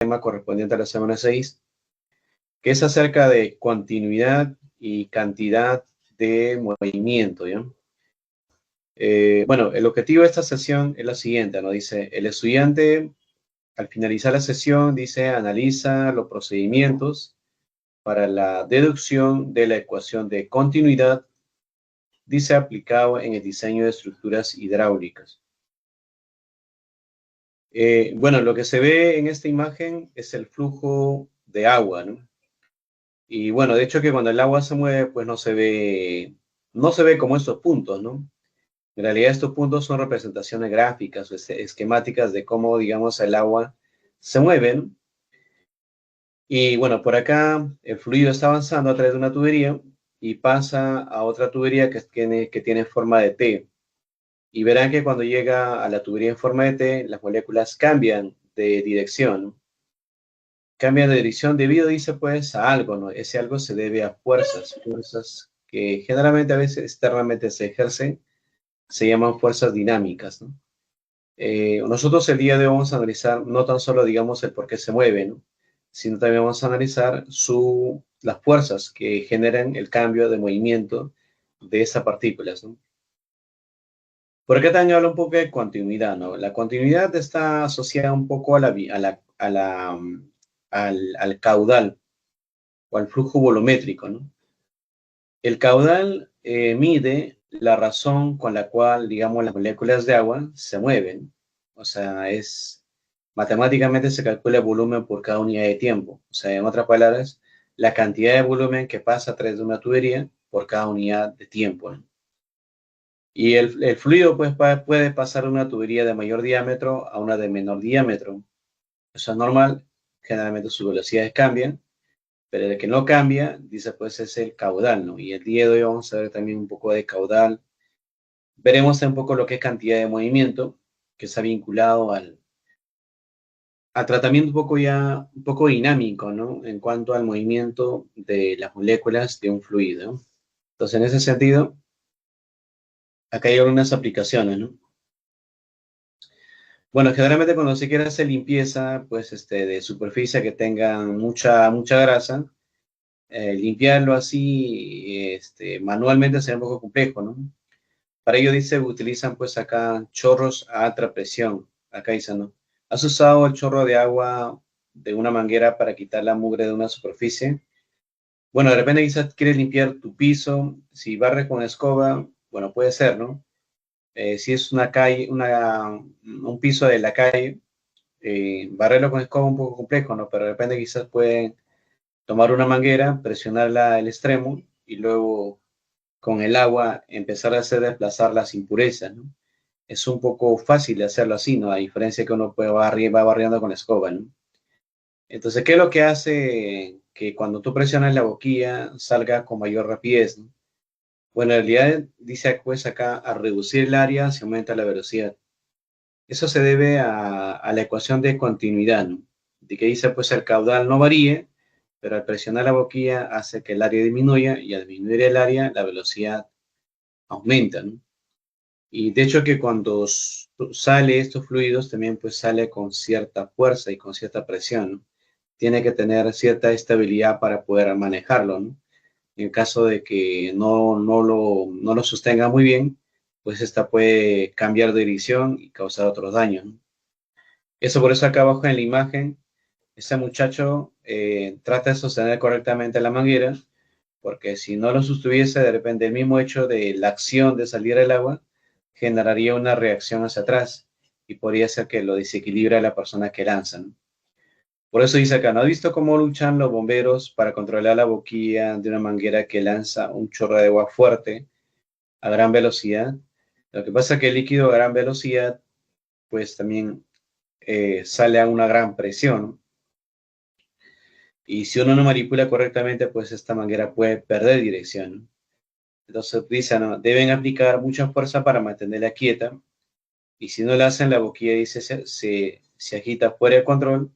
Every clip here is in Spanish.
tema correspondiente a la semana 6, que es acerca de continuidad y cantidad de movimiento, ¿ya? Bueno, el objetivo de esta sesión es la siguiente, ¿no? Dice, el estudiante, al finalizar la sesión, dice, analiza los procedimientos para la deducción de la ecuación de continuidad, dice, aplicado en el diseño de estructuras hidráulicas. Bueno, lo que se ve en esta imagen es el flujo de agua, ¿no? Y bueno, de hecho que cuando el agua se mueve, pues no se ve como estos puntos, ¿no? En realidad estos puntos son representaciones gráficas o esquemáticas de cómo, digamos, el agua se mueve, ¿no? Y bueno, por acá el fluido está avanzando a través de una tubería y pasa a otra tubería que tiene forma de T. Y verán que cuando llega a la tubería en forma de T, las moléculas cambian de dirección, ¿no? Cambian de dirección debido, dice, pues, a algo, ¿no? Ese algo se debe a fuerzas que generalmente a veces externamente se ejercen, se llaman fuerzas dinámicas, ¿no? Nosotros el día de hoy vamos a analizar no tan solo, digamos, el por qué se mueve, ¿no? Sino también vamos a analizar las fuerzas que generan el cambio de movimiento de esas partículas, ¿no? Por acá también habla un poco de continuidad, ¿no? La continuidad está asociada un poco al caudal o al flujo volumétrico, ¿no? El caudal mide la razón con la cual, digamos, las moléculas de agua se mueven. O sea, matemáticamente se calcula el volumen por cada unidad de tiempo. O sea, en otras palabras, la cantidad de volumen que pasa a través de una tubería por cada unidad de tiempo, ¿no? Y el fluido pues, puede pasar de una tubería de mayor diámetro a una de menor diámetro. Eso es normal. Generalmente sus velocidades cambian. Pero el que no cambia, dice, pues es el caudal, ¿no? Y el día de hoy vamos a ver también un poco de caudal. Veremos un poco lo que es cantidad de movimiento, que está vinculado al tratamiento un poco dinámico, ¿no? En cuanto al movimiento de las moléculas de un fluido, ¿no? Entonces, en ese sentido, acá hay algunas aplicaciones, ¿no? Bueno, generalmente cuando se quiere hacer limpieza, pues, de superficie que tenga mucha grasa, limpiarlo así, manualmente sería un poco complejo, ¿no? Para ello, dice, utilizan pues acá chorros a alta presión. Acá dice, ¿no? ¿Has usado el chorro de agua de una manguera para quitar la mugre de una superficie? Bueno, de repente quizás quieres limpiar tu piso. Si barres con escoba, bueno, puede ser, ¿no? Si es una calle, un piso de la calle, barrerlo con escoba es un poco complejo, ¿no? Pero de repente quizás pueden tomar una manguera, presionarla al extremo y luego con el agua empezar a hacer desplazar las impurezas, ¿no? Es un poco fácil de hacerlo así, ¿no? A diferencia que uno puede va barriendo con la escoba, ¿no? Entonces, ¿qué es lo que hace que cuando tú presionas la boquilla salga con mayor rapidez, ¿no? Bueno, en realidad dice pues acá, a reducir el área se aumenta la velocidad. Eso se debe a la ecuación de continuidad, ¿no? De que dice pues el caudal no varíe, pero al presionar la boquilla hace que el área disminuya y al disminuir el área la velocidad aumenta, ¿no? Y de hecho que cuando sale estos fluidos también pues sale con cierta fuerza y con cierta presión, ¿no? Tiene que tener cierta estabilidad para poder manejarlo, ¿no? En caso de que no lo sostenga muy bien, pues esta puede cambiar de dirección y causar otros daños, ¿no? Eso por eso acá abajo en la imagen, este muchacho trata de sostener correctamente la manguera, porque si no lo sostuviese, de repente el mismo hecho de la acción de salir el agua generaría una reacción hacia atrás y podría ser que lo desequilibre a la persona que lanza, ¿no? Por eso dice acá, ¿no has visto cómo luchan los bomberos para controlar la boquilla de una manguera que lanza un chorro de agua fuerte a gran velocidad? Lo que pasa es que el líquido a gran velocidad, pues también sale a una gran presión. Y si uno no manipula correctamente, pues esta manguera puede perder dirección. Entonces dice, no, deben aplicar mucha fuerza para mantenerla quieta. Y si no la hacen, la boquilla, dice, se agita fuera de control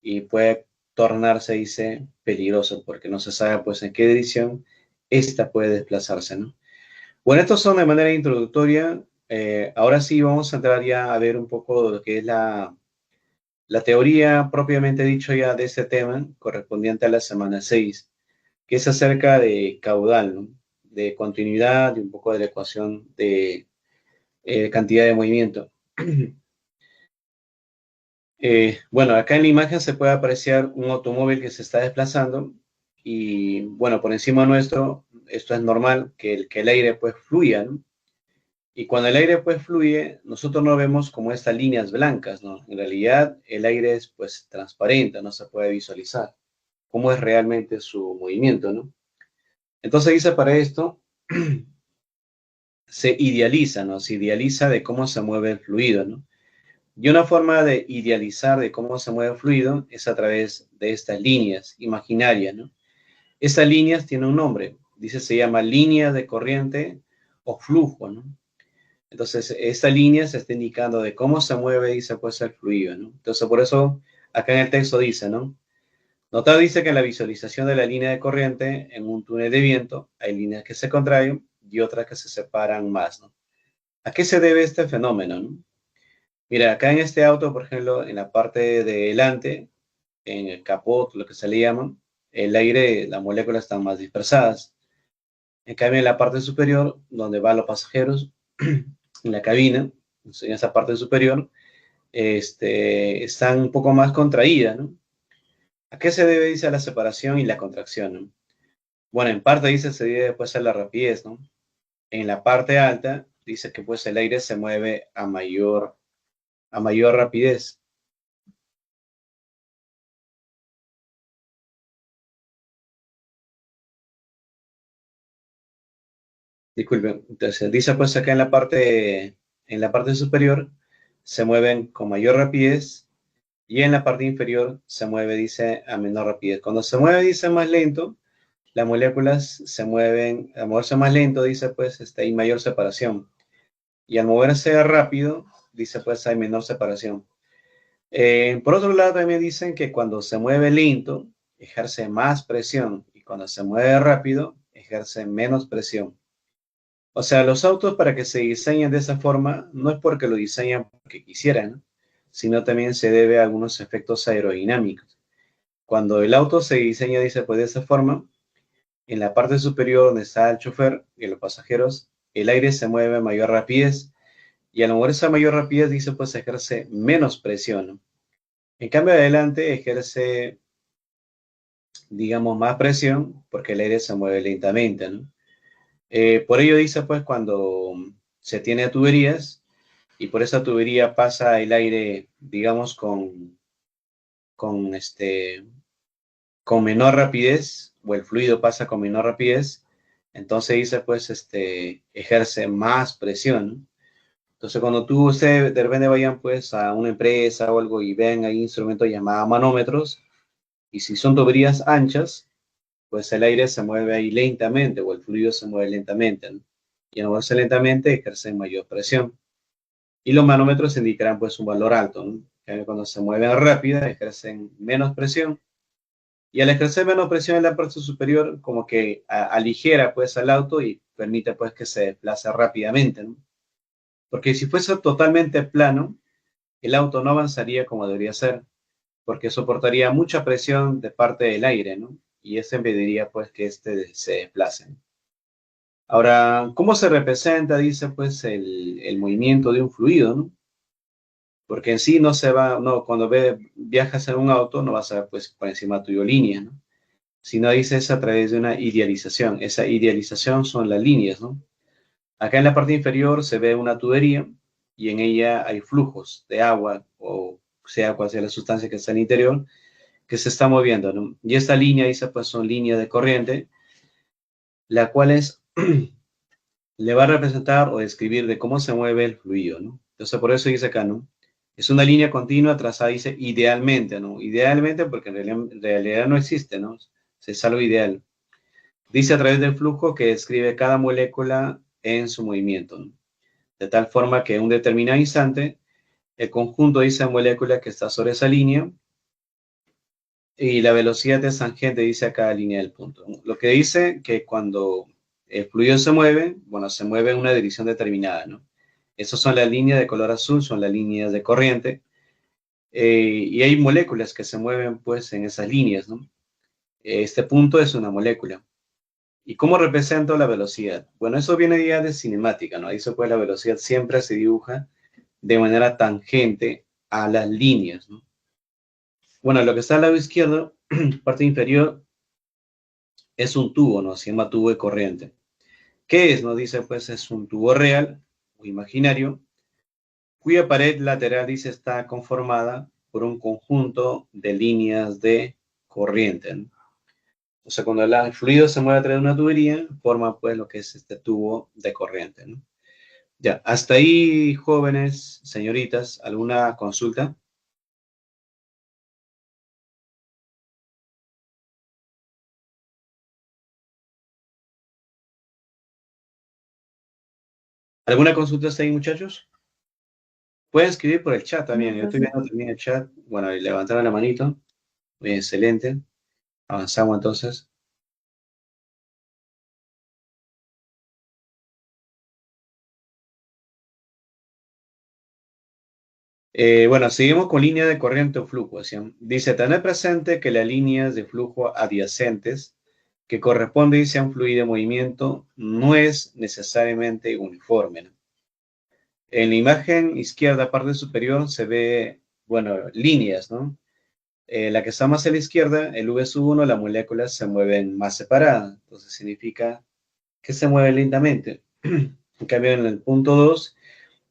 y puede tornarse, dice, peligroso, porque no se sabe, pues, en qué dirección esta puede desplazarse, ¿no? Bueno, estos son de manera introductoria. Ahora sí vamos a entrar ya a ver un poco de lo que es la teoría propiamente dicho ya de este tema, correspondiente a la semana 6, que es acerca de caudal, ¿no? De continuidad y un poco de la ecuación de cantidad de movimiento. Bueno, acá en la imagen se puede apreciar un automóvil que se está desplazando y, bueno, por encima nuestro, esto es normal, que el aire pues fluya, ¿no? Y cuando el aire pues fluye, nosotros no vemos como estas líneas blancas, ¿no? En realidad el aire es pues transparente, no se puede visualizar cómo es realmente su movimiento, ¿no? Entonces dice para esto, se idealiza, ¿no? Se idealiza de cómo se mueve el fluido, ¿no? Y una forma de idealizar de cómo se mueve el fluido es a través de estas líneas imaginarias, ¿no? Estas líneas tienen un nombre, dice, se llama línea de corriente o flujo, ¿no? Entonces, esta línea se está indicando de cómo se mueve, dice, pues el fluido, ¿no? Entonces, por eso, acá en el texto dice, ¿no? Nota dice que en la visualización de la línea de corriente en un túnel de viento hay líneas que se contraen y otras que se separan más, ¿no? ¿A qué se debe este fenómeno, no? Mira, acá en este auto, por ejemplo, en la parte de delante, en el capot, lo que se le llama, el aire, las moléculas están más dispersadas. En cambio, en la parte superior, donde van los pasajeros, en la cabina, en esa parte superior, están un poco más contraídas, ¿no? ¿A qué se debe, dice, la separación y la contracción, ¿no? Bueno, en parte dice se debe pues a la rapidez, ¿no? En la parte alta dice que pues el aire se mueve a mayor rapidez. Disculpen, entonces dice pues acá en la parte superior se mueven con mayor rapidez y en la parte inferior se mueve, dice, a menor rapidez. Cuando se mueve, dice, más lento, las moléculas se mueven, al moverse más lento, dice pues hay mayor separación. Y al moverse rápido, dice pues hay menor separación. Por otro lado, también dicen que cuando se mueve lento, ejerce más presión y cuando se mueve rápido, ejerce menos presión. O sea, los autos para que se diseñen de esa forma no es porque lo diseñan porque quisieran, ¿no? Sino también se debe a algunos efectos aerodinámicos. Cuando el auto se diseña, dice, pues de esa forma, en la parte superior donde está el chofer y los pasajeros, el aire se mueve a mayor rapidez y al moverse a mayor rapidez, dice, pues ejerce menos presión, ¿no? En cambio, adelante ejerce, digamos, más presión porque el aire se mueve lentamente, ¿no? Por ello dice, pues, cuando se tiene tuberías y por esa tubería pasa el aire, digamos, con, con menor rapidez, o el fluido pasa con menor rapidez, entonces dice, pues, ejerce más presión, ¿no? Entonces, cuando ustedes de repente vayan, pues, a una empresa o algo y ven ahí instrumentos llamados manómetros, y si son tuberías anchas, pues el aire se mueve ahí lentamente o el fluido se mueve lentamente, ¿no? Y al moverse lentamente ejerce mayor presión. Y los manómetros indicarán pues un valor alto, ¿no? Cuando se mueven rápido ejercen menos presión. Y al ejercer menos presión en la parte superior, como que aligera pues al auto y permite pues que se desplace rápidamente, ¿no? Porque si fuese totalmente plano, el auto no avanzaría como debería ser, porque soportaría mucha presión de parte del aire, ¿no? Y eso impediría pues que se desplace. Ahora, ¿cómo se representa, dice, pues, el movimiento de un fluido, ¿no? Porque en sí no se va, no, cuando viajas en un auto no vas a ver, pues, por encima tuyo línea, ¿no? Sino dice es a través de una idealización. Esa idealización son las líneas, ¿no? Acá en la parte inferior se ve una tubería y en ella hay flujos de agua o sea cual sea la sustancia que está en el interior que se está moviendo, ¿no? Y esta línea, dice, pues, son líneas de corriente, la cual es le va a representar o describir de cómo se mueve el fluido, ¿no? Entonces, por eso dice acá, ¿no? Es una línea continua trazada, dice, idealmente, ¿no? Idealmente porque en realidad no existe, ¿no? Es algo ideal. Dice a través del flujo que describe cada molécula en su movimiento, ¿no? De tal forma que en un determinado instante, el conjunto dice molécula que está sobre esa línea y la velocidad es tangente, dice a cada línea del punto. Lo que dice que cuando el fluido se mueve, bueno, se mueve en una dirección determinada, ¿no? Esas son las líneas de color azul, son las líneas de corriente. Y hay moléculas que se mueven pues en esas líneas, ¿no? Este punto es una molécula. ¿Y cómo represento la velocidad? Bueno, eso viene ya de cinemática, ¿no? Eso pues la velocidad siempre se dibuja de manera tangente a las líneas, ¿no? Bueno, lo que está al lado izquierdo, parte inferior, es un tubo, ¿no? Se llama tubo de corriente. ¿Qué es? Nos dice, pues es un tubo real o imaginario, cuya pared lateral, dice, está conformada por un conjunto de líneas de corriente, ¿no? O sea, cuando el fluido se mueve a través de una tubería, forma pues lo que es este tubo de corriente, ¿no? Ya, hasta ahí, jóvenes, señoritas, ¿alguna consulta? ¿Alguna consulta hasta ahí, muchachos? Pueden escribir por el chat también. No, Yo estoy profe. viendo también el chat. Bueno, y levantaron la manito. Bien, excelente. Avanzamos entonces. Bueno, seguimos con línea de corriente o flujo. ¿Sí? Dice, tener presente que las líneas de flujo adyacentes que corresponden, dice, a un fluido en movimiento no es necesariamente uniforme, ¿no? En la imagen izquierda, parte superior, se ve, bueno, líneas, ¿no? La que está más a la izquierda, el V1, las moléculas se mueven más separadas. Entonces significa que se mueve lentamente. En cambio, en el punto 2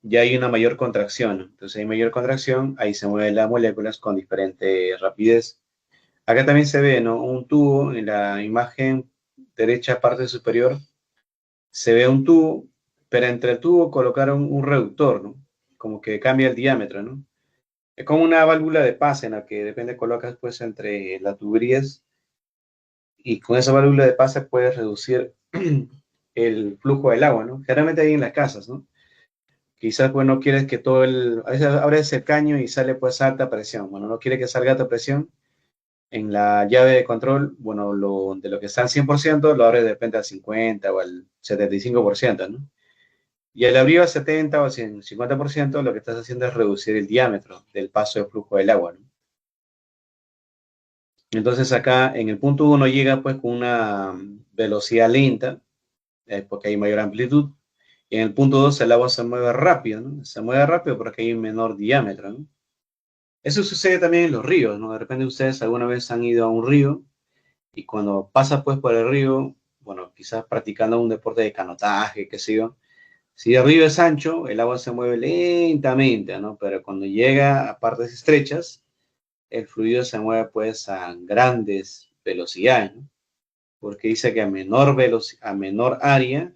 ya hay una mayor contracción. Entonces hay mayor contracción, ahí se mueven las moléculas con diferente rapidez. Acá también se ve, ¿no? Un tubo en la imagen derecha, parte superior, se ve un tubo, pero entre el tubo colocaron un reductor, ¿no? Como que cambia el diámetro, ¿no? Es como una válvula de pase en la que depende colocas pues entre las tuberías y con esa válvula de pase puedes reducir el flujo del agua, ¿no? Generalmente ahí en las casas, ¿no? Quizás pues no quieres que todo el, a veces abres el caño y sale pues alta presión, bueno, no quiere que salga alta presión en la llave de control, bueno, de lo que está al 100% lo abres de repente al 50 o al 75%, ¿no? Y al abrir al 70 o al 50%, lo que estás haciendo es reducir el diámetro del paso de flujo del agua, ¿no? Entonces acá en el punto uno llega pues con una velocidad lenta, porque hay mayor amplitud, y en el punto 2 el agua se mueve rápido, ¿no? Se mueve rápido porque hay un menor diámetro, ¿no? Eso sucede también en los ríos, ¿no? De repente ustedes alguna vez han ido a un río y cuando pasas pues por el río, bueno, quizás practicando un deporte de canotaje, qué sé yo, si el río es ancho, el agua se mueve lentamente, ¿no? Pero cuando llega a partes estrechas, el fluido se mueve pues a grandes velocidades, ¿no? Porque dice que a menor área,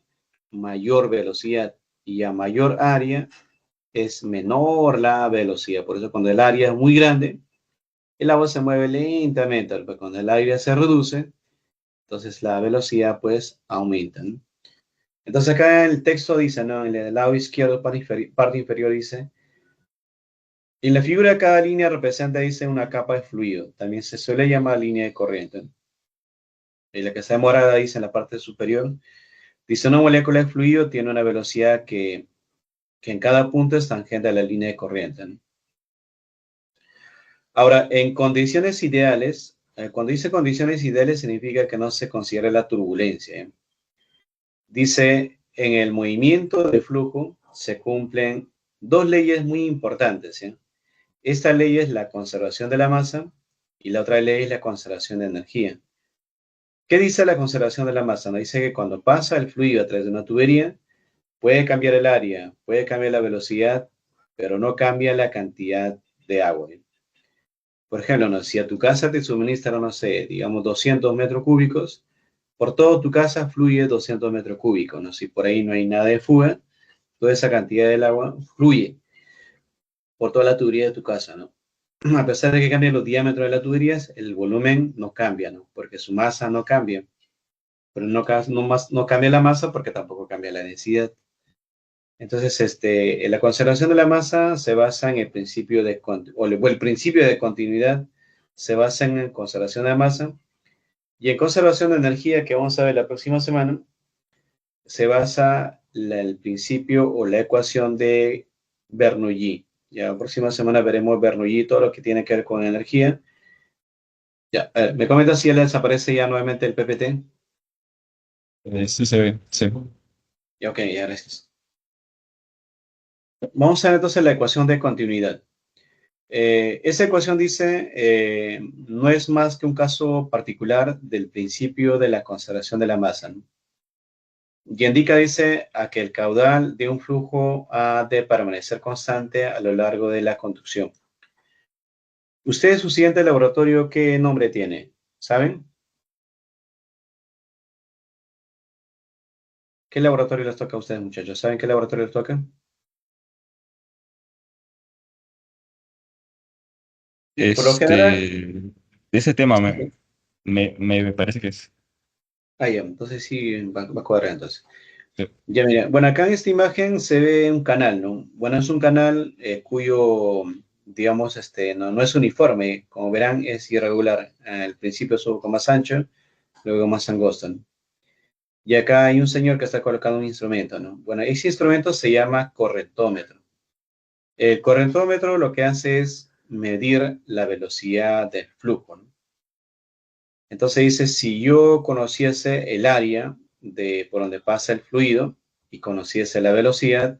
mayor velocidad, y a mayor área es menor la velocidad. Por eso cuando el área es muy grande, el agua se mueve lentamente, pero cuando el área se reduce, entonces la velocidad pues aumenta, ¿no? Entonces acá en el texto dice, ¿no? En el lado izquierdo, parte inferior dice, en la figura de cada línea representa, dice, una capa de fluido. También se suele llamar línea de corriente. En la que está morada dice en la parte superior, dice una molécula de fluido tiene una velocidad que en cada punto es tangente a la línea de corriente, ¿no? Ahora, en condiciones ideales, cuando dice condiciones ideales significa que no se considera la turbulencia, ¿eh? Dice, en el movimiento de flujo se cumplen dos leyes muy importantes, ¿sí? Esta ley es la conservación de la masa y la otra ley es la conservación de energía. ¿Qué dice la conservación de la masa? Nos dice que cuando pasa el fluido a través de una tubería, puede cambiar el área, puede cambiar la velocidad, pero no cambia la cantidad de agua. Por ejemplo, ¿no? Si a tu casa te suministra, no sé, digamos 200 metros cúbicos, por toda tu casa fluye 200 metros cúbicos, ¿no? Si por ahí no hay nada de fuga, toda esa cantidad del agua fluye por toda la tubería de tu casa, ¿no? A pesar de que cambien los diámetros de las tuberías, el volumen no cambia, ¿no? Porque su masa no cambia. Pero no cambia la masa porque tampoco cambia la densidad. Entonces, la conservación de la masa se basa en el principio el principio de continuidad se basa en conservación de la masa y en conservación de energía que vamos a ver la próxima semana se basa el principio o la ecuación de Bernoulli. Ya la próxima semana veremos Bernoulli, todo lo que tiene que ver con energía. Ya, me comenta si ya le desaparece ya nuevamente el PPT. Sí se ve, sí. Ya, ok, ya, gracias. Vamos a ver entonces la ecuación de continuidad. Esa ecuación dice, no es más que un caso particular del principio de la conservación de la masa, ¿no? Y indica, dice, a que el caudal de un flujo ha de permanecer constante a lo largo de la conducción. ¿Usted, su siguiente laboratorio, qué nombre tiene? ¿Saben? ¿Qué laboratorio les toca a ustedes, muchachos? ¿Saben qué laboratorio les toca? Por lo general, De ese tema me parece que es. ya, entonces sí, va a cuadrar entonces. Sí. Ya, mira, bueno, acá en esta imagen se ve un canal, ¿no? Bueno, es un canal cuyo, digamos, no es uniforme, como verán, es irregular. Al principio es un poco más ancho, luego más angosto, ¿no? Y acá hay un señor que está colocando un instrumento, ¿no? Bueno, ese instrumento se llama correntómetro. El correntómetro lo que hace es medir la velocidad del flujo, ¿no? Entonces dice, si yo conociese el área de por donde pasa el fluido y conociese la velocidad,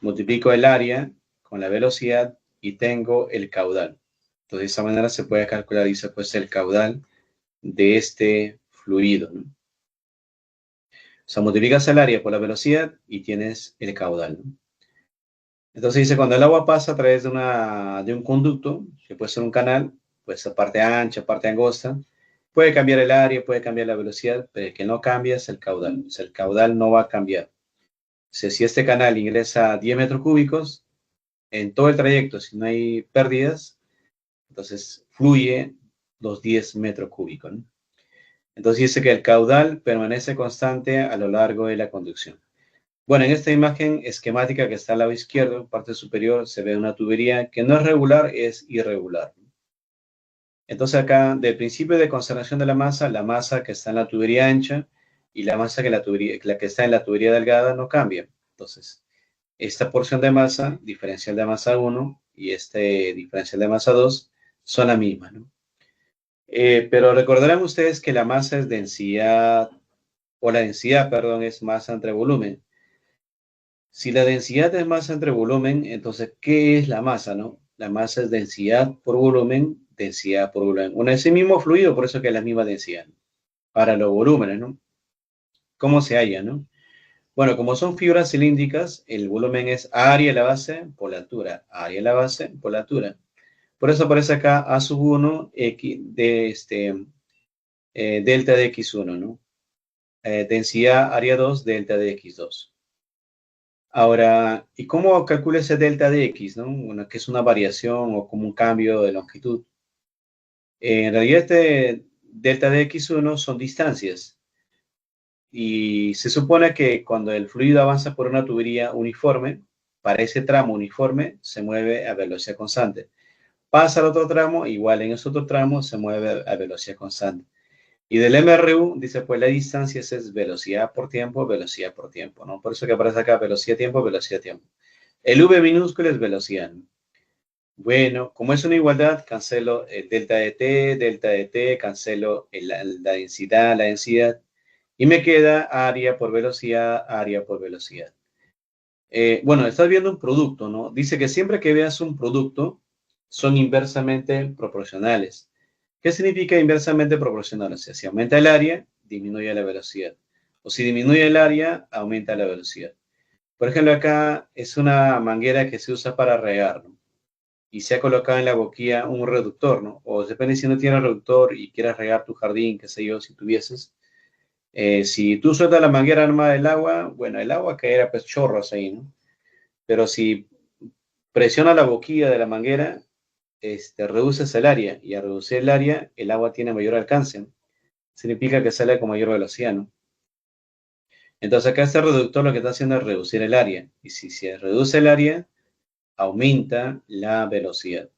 multiplico el área con la velocidad y tengo el caudal. Entonces, de esa manera se puede calcular, dice, pues el caudal de este fluido, ¿no? O sea, multiplicas el área por la velocidad y tienes el caudal, ¿no? Entonces dice, cuando el agua pasa a través de un conducto, que puede ser un canal, pues parte ancha, parte angosta, puede cambiar el área, puede cambiar la velocidad, pero el que no cambia es el caudal. O sea, el caudal no va a cambiar. O sea, si este canal ingresa 10 metros cúbicos, en todo el trayecto, si no hay pérdidas, entonces fluye los 10 metros cúbicos, ¿no? Entonces dice que el caudal permanece constante a lo largo de la conducción. Bueno, en esta imagen esquemática que está al lado izquierdo, parte superior, se ve una tubería que no es regular, es irregular. Entonces acá, del principio de conservación de la masa que está en la tubería ancha y la masa la que está en la tubería delgada no cambia. Entonces, esta porción de masa, diferencial de masa 1 y este diferencial de masa 2 son la misma, ¿no? Pero recordarán ustedes que la masa es densidad, o la densidad, perdón, es masa entre volumen. Si la densidad es masa entre volumen, entonces, ¿qué es la masa, no? La masa es densidad por volumen, densidad por volumen. Bueno, ese mismo fluido, por eso que es la misma densidad. Para los volúmenes, ¿no? ¿Cómo se halla, no? Bueno, como son fibras cilíndricas, el volumen es área a la base por la altura, área a la base por la altura. Por eso aparece acá A sub 1 X de delta de X1, ¿no? Densidad área 2, delta de X2. Ahora, ¿y cómo calcula ese delta de X, no? Bueno, que es una variación o como un cambio de longitud. En realidad, este delta de X1 son distancias. Y se supone que cuando el fluido avanza por una tubería uniforme, para ese tramo uniforme se mueve a velocidad constante. Pasa al otro tramo, igual en ese otro tramo se mueve a velocidad constante. Y del MRU dice, pues la distancia es velocidad por tiempo, ¿no? Por eso que aparece acá velocidad, tiempo, velocidad, tiempo. El V minúsculo es velocidad, ¿no? Bueno, como es una igualdad, cancelo el delta de t, cancelo la densidad, y me queda área por velocidad. Bueno, estás viendo un producto, ¿no? Dice que siempre que veas un producto, son inversamente proporcionales. ¿Qué significa inversamente proporcional? O sea, si aumenta el área, disminuye la velocidad. O si disminuye el área, aumenta la velocidad. Por ejemplo, acá es una manguera que se usa para regar, ¿no? Y se ha colocado en la boquilla un reductor, ¿no? O depende si no tienes reductor y quieres regar tu jardín, qué sé yo, si tuvieses. Si tú sueltas la manguera armada del agua, bueno, el agua caerá pues chorros ahí, ¿no? Pero si presiona la boquilla de la manguera, reduces el área y al reducir el área, el agua tiene mayor alcance. Significa que sale con mayor velocidad, ¿no? Entonces acá este reductor lo que está haciendo es reducir el área. Y si se reduce el área, aumenta la velocidad.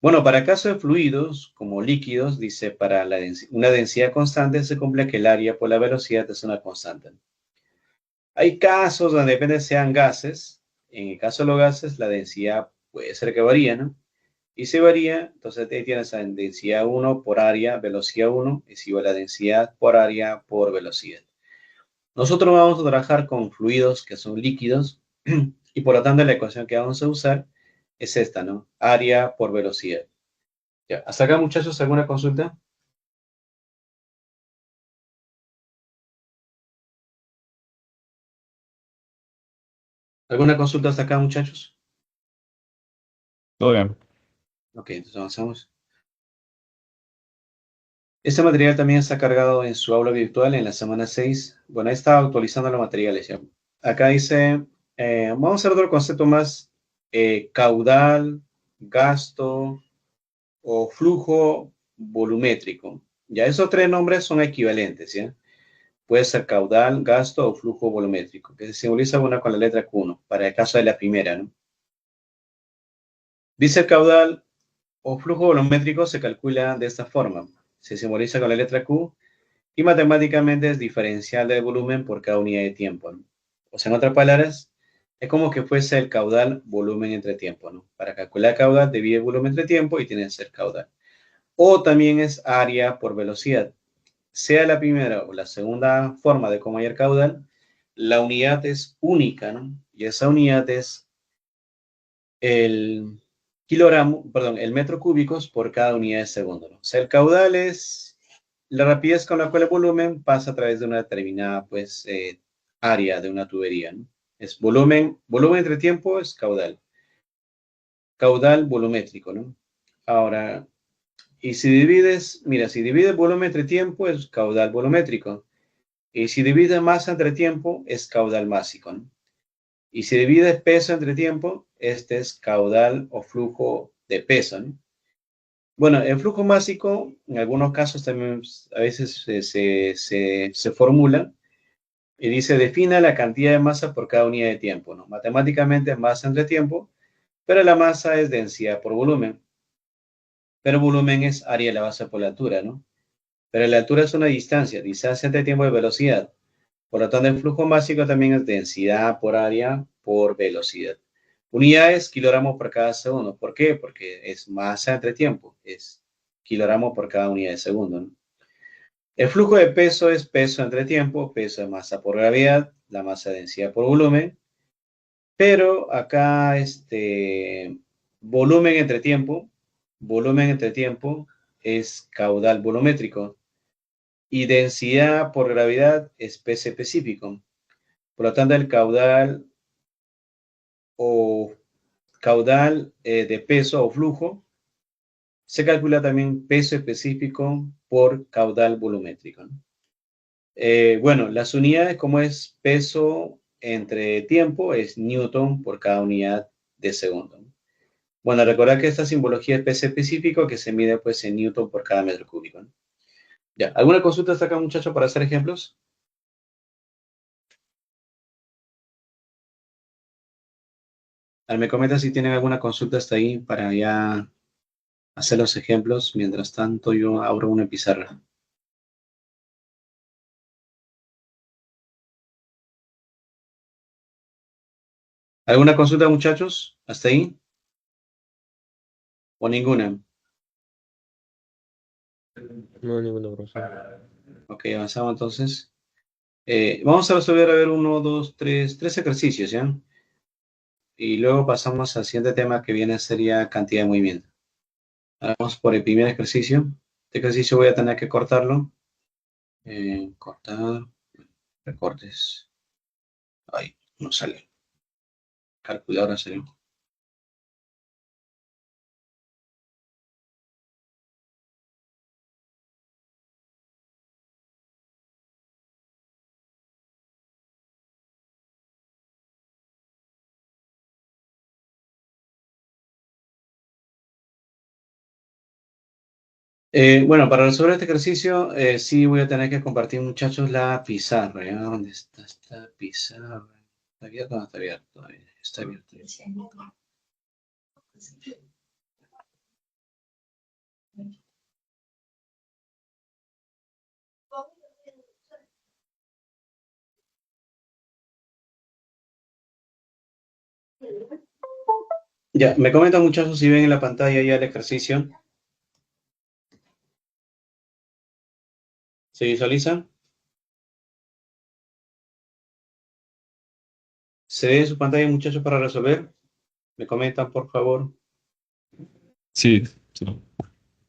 Bueno, para casos de fluidos como líquidos, dice, para una densidad constante se cumple que el área por la velocidad es una constante. Hay casos donde depende sean gases, En el caso de los gases, la densidad puede ser que varíe, ¿no? Y si varía, entonces ahí tienes la densidad 1 por área, velocidad 1, es igual a densidad por área por velocidad. Nosotros vamos a trabajar con fluidos que son líquidos y por lo tanto la ecuación que vamos a usar es esta, ¿no? Área por velocidad. Ya, hasta acá, muchachos, ¿alguna consulta? ¿Alguna consulta hasta acá, muchachos? Todo bien. Ok, entonces avanzamos. Este material también está cargado en su aula virtual en la semana 6. Bueno, ahí está actualizando los materiales ya. Acá dice, vamos a hacer otro concepto más, caudal, gasto o flujo volumétrico. Ya esos tres nombres son equivalentes, ¿ya? Puede ser caudal, gasto o flujo volumétrico, que se simboliza una con la letra Q1, para el caso de la primera, ¿no? Dice el caudal o flujo volumétrico se calcula de esta forma. Se simboliza con la letra Q y matemáticamente es diferencial del volumen por cada unidad de tiempo, ¿no? O sea, en otras palabras, es como que fuese el caudal volumen entre tiempo, ¿no? Para calcular caudal divide el volumen entre tiempo y tiene que ser caudal. O también es área por velocidad. Sea la primera o la segunda forma de cómo hallar caudal, la unidad es única, ¿no? Y esa unidad es el kilogramo, perdón, el metro cúbicos por cada unidad de segundo, ¿no? O sea, el caudal es la rapidez con la cual el volumen pasa a través de una determinada, pues, área de una tubería, ¿no? Es volumen entre tiempo es caudal. Caudal volumétrico, ¿no? Ahora, y si divides, mira, si divides volumen entre tiempo es caudal volumétrico. Y si divides masa entre tiempo es caudal másico, ¿no? Y si divides peso entre tiempo, este es caudal o flujo de peso, ¿no? Bueno, el flujo másico, en algunos casos también a veces se formula y dice, defina la cantidad de masa por cada unidad de tiempo, ¿no? Matemáticamente es masa entre tiempo, pero la masa es densidad por volumen. Pero volumen es área de la base por la altura, ¿no? Pero la altura es una distancia entre tiempo y velocidad. Por lo tanto, el flujo másico también es densidad por área por velocidad. Unidades, kilogramos por cada segundo. ¿Por qué? Porque es masa entre tiempo, es kilogramos por cada unidad de segundo, ¿no? El flujo de peso es peso entre tiempo, peso de masa por gravedad, la masa de densidad por volumen, pero acá volumen entre tiempo es caudal volumétrico y densidad por gravedad es peso específico. Por lo tanto, el caudal o caudal de peso o flujo se calcula también peso específico por caudal volumétrico, ¿no? Bueno, las unidades, como es peso entre tiempo, es newton por cada unidad de segundo, ¿no? Bueno, recordad que esta simbología es peso específico que se mide pues en newton por cada metro cúbico, ¿no? Ya, ¿alguna consulta hasta acá, muchachos, para hacer ejemplos? Me comenta si tienen alguna consulta hasta ahí para ya hacer los ejemplos. Mientras tanto, yo abro una pizarra. ¿Alguna consulta, muchachos? ¿Hasta ahí? ¿O ninguna? No, ninguna, profesor. Ok, avanzamos entonces. Vamos a resolver, a ver, uno, dos, tres ejercicios, ¿ya? Y luego pasamos al siguiente tema que viene sería cantidad de movimiento. Vamos por el primer ejercicio. Este ejercicio voy a tener que cortarlo. Cortar, recortes. Ay, no sale. Calculadora salió. Bueno, para resolver este ejercicio, sí voy a tener que compartir, muchachos, la pizarra. ¿Ya? ¿Dónde está esta pizarra? ¿Está abierto o no está abierto todavía? Está abierto. Ya, me comentan muchachos si ven en la pantalla ya el ejercicio. ¿Se visualiza? ¿Se ve en su pantalla, muchachos, para resolver? Me comentan, por favor. Sí, sí.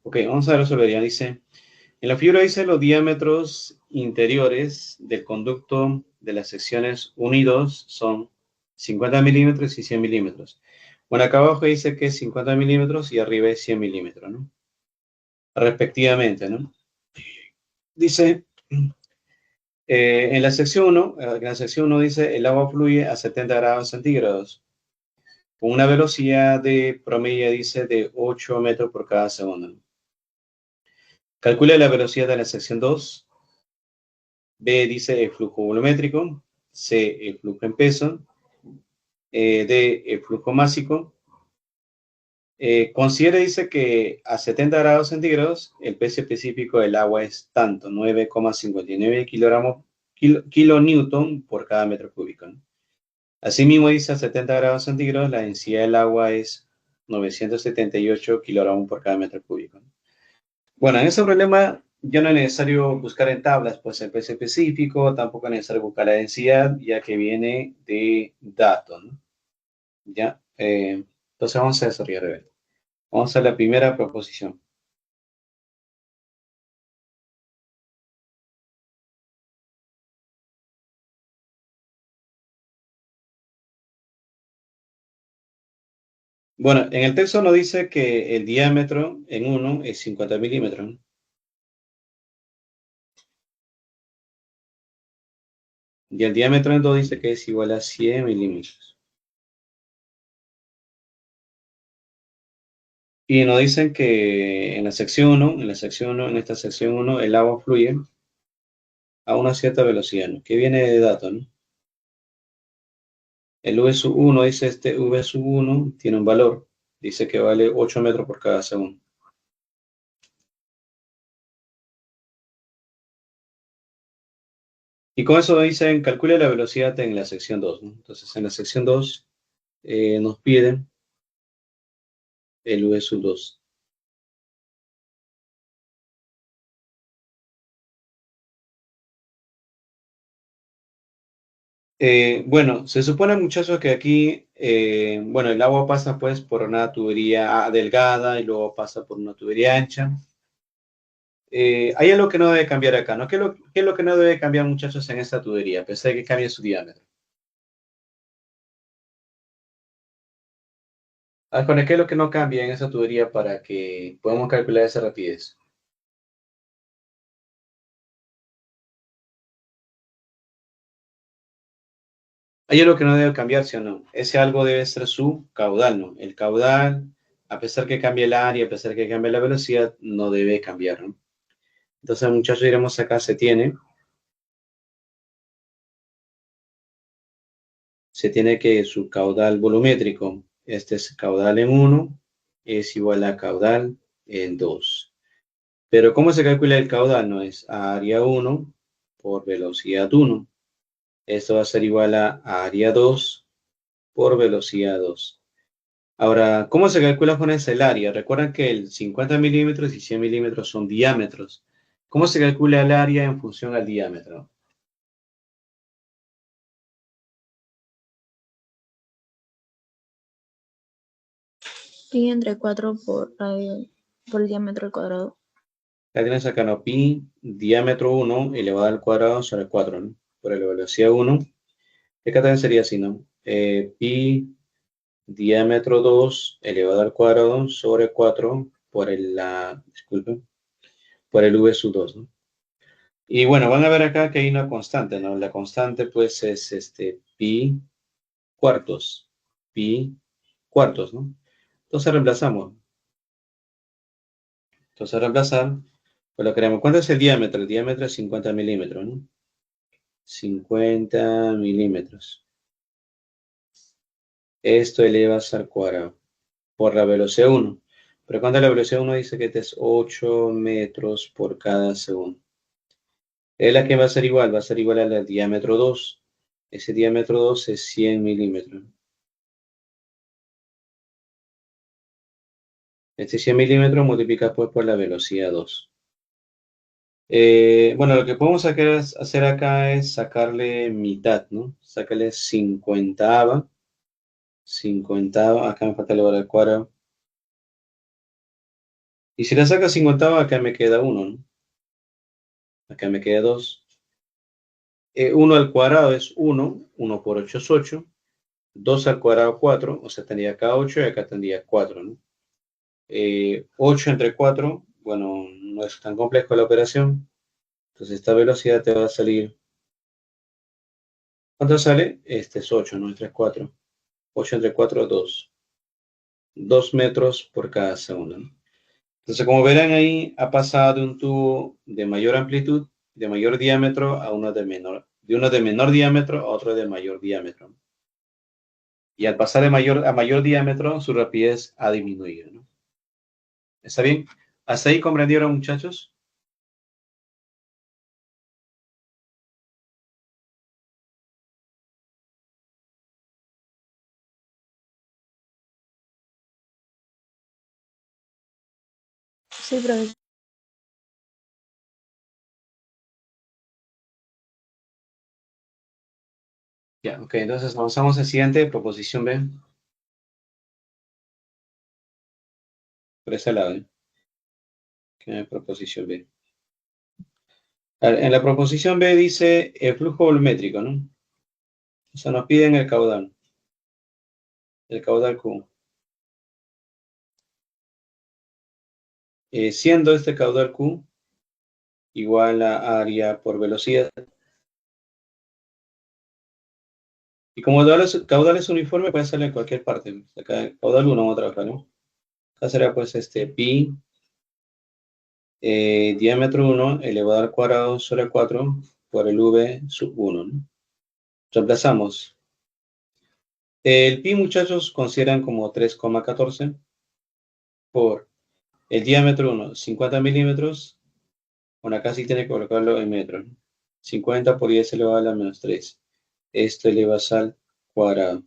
Ok, vamos a resolver. Ya dice, en la figura dice los diámetros interiores del conducto de las secciones 1 y 2 son 50 milímetros y 100 milímetros. Bueno, acá abajo dice que es 50 milímetros y arriba es 100 milímetros, ¿no? Respectivamente, ¿no? Dice, en la sección 1 dice, el agua fluye a 70 grados centígrados con una velocidad de promedio, dice, de 8 metros por cada segundo. Calcula la velocidad de la sección 2. B dice el flujo volumétrico. C, el flujo en peso. D, el flujo másico. Considera, dice que a 70 grados centígrados el peso específico del agua es tanto, 9,59 kilonewton por cada metro cúbico, ¿no? Asimismo, dice a 70 grados centígrados la densidad del agua es 978 kilogramos por cada metro cúbico, ¿no? Bueno, en ese problema ya no es necesario buscar en tablas pues el peso específico, tampoco es necesario buscar la densidad, ya que viene de datos, ¿no? ¿Ya? Entonces vamos a desarrollar, a ver. Vamos a la primera proposición. Bueno, en el texto nos dice que el diámetro en 1 es 50 milímetros, ¿no? Y el diámetro en 2 dice que es igual a 100 milímetros. Y nos dicen que en la sección 1, en esta sección 1, el agua fluye a una cierta velocidad, ¿no? Que viene de datos, ¿no? El V1 dice este V1 tiene un valor, dice que vale 8 metros por cada segundo. Y con eso dicen, calcule la velocidad en la sección 2, ¿no? Entonces en la sección 2 nos piden el V2. Bueno, se supone, muchachos, que aquí, bueno, el agua pasa pues por una tubería delgada y luego pasa por una tubería ancha. Hay algo que no debe cambiar acá, ¿no? ¿Qué es lo que no debe cambiar, muchachos, en esta tubería, a pesar de que cambie su diámetro? Con ¿qué es lo que no cambia en esa tubería para que podamos calcular esa rapidez? Hay algo que no debe cambiar, ¿sí o no? Ese algo debe ser su caudal, ¿no? El caudal, a pesar que cambie el área, a pesar que cambie la velocidad, no debe cambiar, ¿no? Entonces, muchachos, diremos acá se tiene que su caudal volumétrico, este es caudal en 1, es igual a caudal en 2. Pero ¿cómo se calcula el caudal? No es área 1 por velocidad 1. Esto va a ser igual a área 2 por velocidad 2. Ahora, ¿cómo se calcula con ese el área? Recuerden que el 50 milímetros y 100 milímetros son diámetros. ¿Cómo se calcula el área en función al diámetro? Pi entre 4 por radio, por el diámetro al cuadrado. Ya tienes acá, ¿no? Pi, diámetro 1 elevado al cuadrado sobre 4, ¿no? Por la velocidad 1. Acá también sería así, ¿no? Pi, diámetro 2 elevado al cuadrado sobre 4 por disculpe, por el V sub 2, ¿no? Y bueno, van a ver acá que hay una constante, ¿no? La constante pues es pi cuartos, pi cuartos, ¿no? Entonces reemplazamos. Entonces reemplazar, pues lo queremos. ¿Cuánto es el diámetro? El diámetro es 50 milímetros, ¿no? 50 milímetros. Esto elevas al cuadrado por la velocidad 1. Pero cuando la velocidad 1 dice que es 8 metros por cada segundo. Es la que va a ser igual al diámetro 2. Ese diámetro 2 es 100 milímetros. Este 100 milímetros multiplica pues por la velocidad 2. Bueno, lo que podemos hacer acá es sacarle mitad, ¿no? Sacarle 50ava. 50ava, acá me falta elevar al cuadrado. Y si le saco 50ava, acá me queda 1, ¿no? Acá me queda 2. 1 al cuadrado es 1, 1 por 8 es 8, 2 al cuadrado 4, o sea, tendría acá 8 y acá tendría 4, ¿no? 8 entre 4, bueno, no es tan complejo la operación, entonces esta velocidad te va a salir, ¿cuánto sale? Este es 8, ¿no? 3, 4, 8 entre 4, 2, 2 metros por cada segundo, ¿no? Entonces, como verán ahí, ha pasado de un tubo de mayor amplitud, de mayor diámetro, a uno de menor diámetro a otro de mayor diámetro. Y al pasar de mayor a mayor diámetro, su rapidez ha disminuido, ¿no? ¿Está bien? ¿Hasta ahí comprendieron, muchachos? Sí, profesor. Ya, ok, entonces avanzamos al siguiente, proposición B, por ese lado, ¿eh? Ok, proposición B. A ver, en la proposición B dice el flujo volumétrico, ¿no? O sea, nos piden el caudal Q. Siendo este caudal Q igual a área por velocidad. Y como caudal es uniforme, puede ser en cualquier parte. Acá caudal 1 vamos a trabajar, ¿no? Acá será pues pi, diámetro 1 elevado al cuadrado sobre 4 por el v sub 1, ¿no? Reemplazamos. El pi, muchachos, consideran como 3,14 por el diámetro 1, 50 milímetros. Bueno, acá sí tiene que colocarlo en metros, ¿no? 50 por 10 elevado a la menos 3. Esto elevas al cuadrado.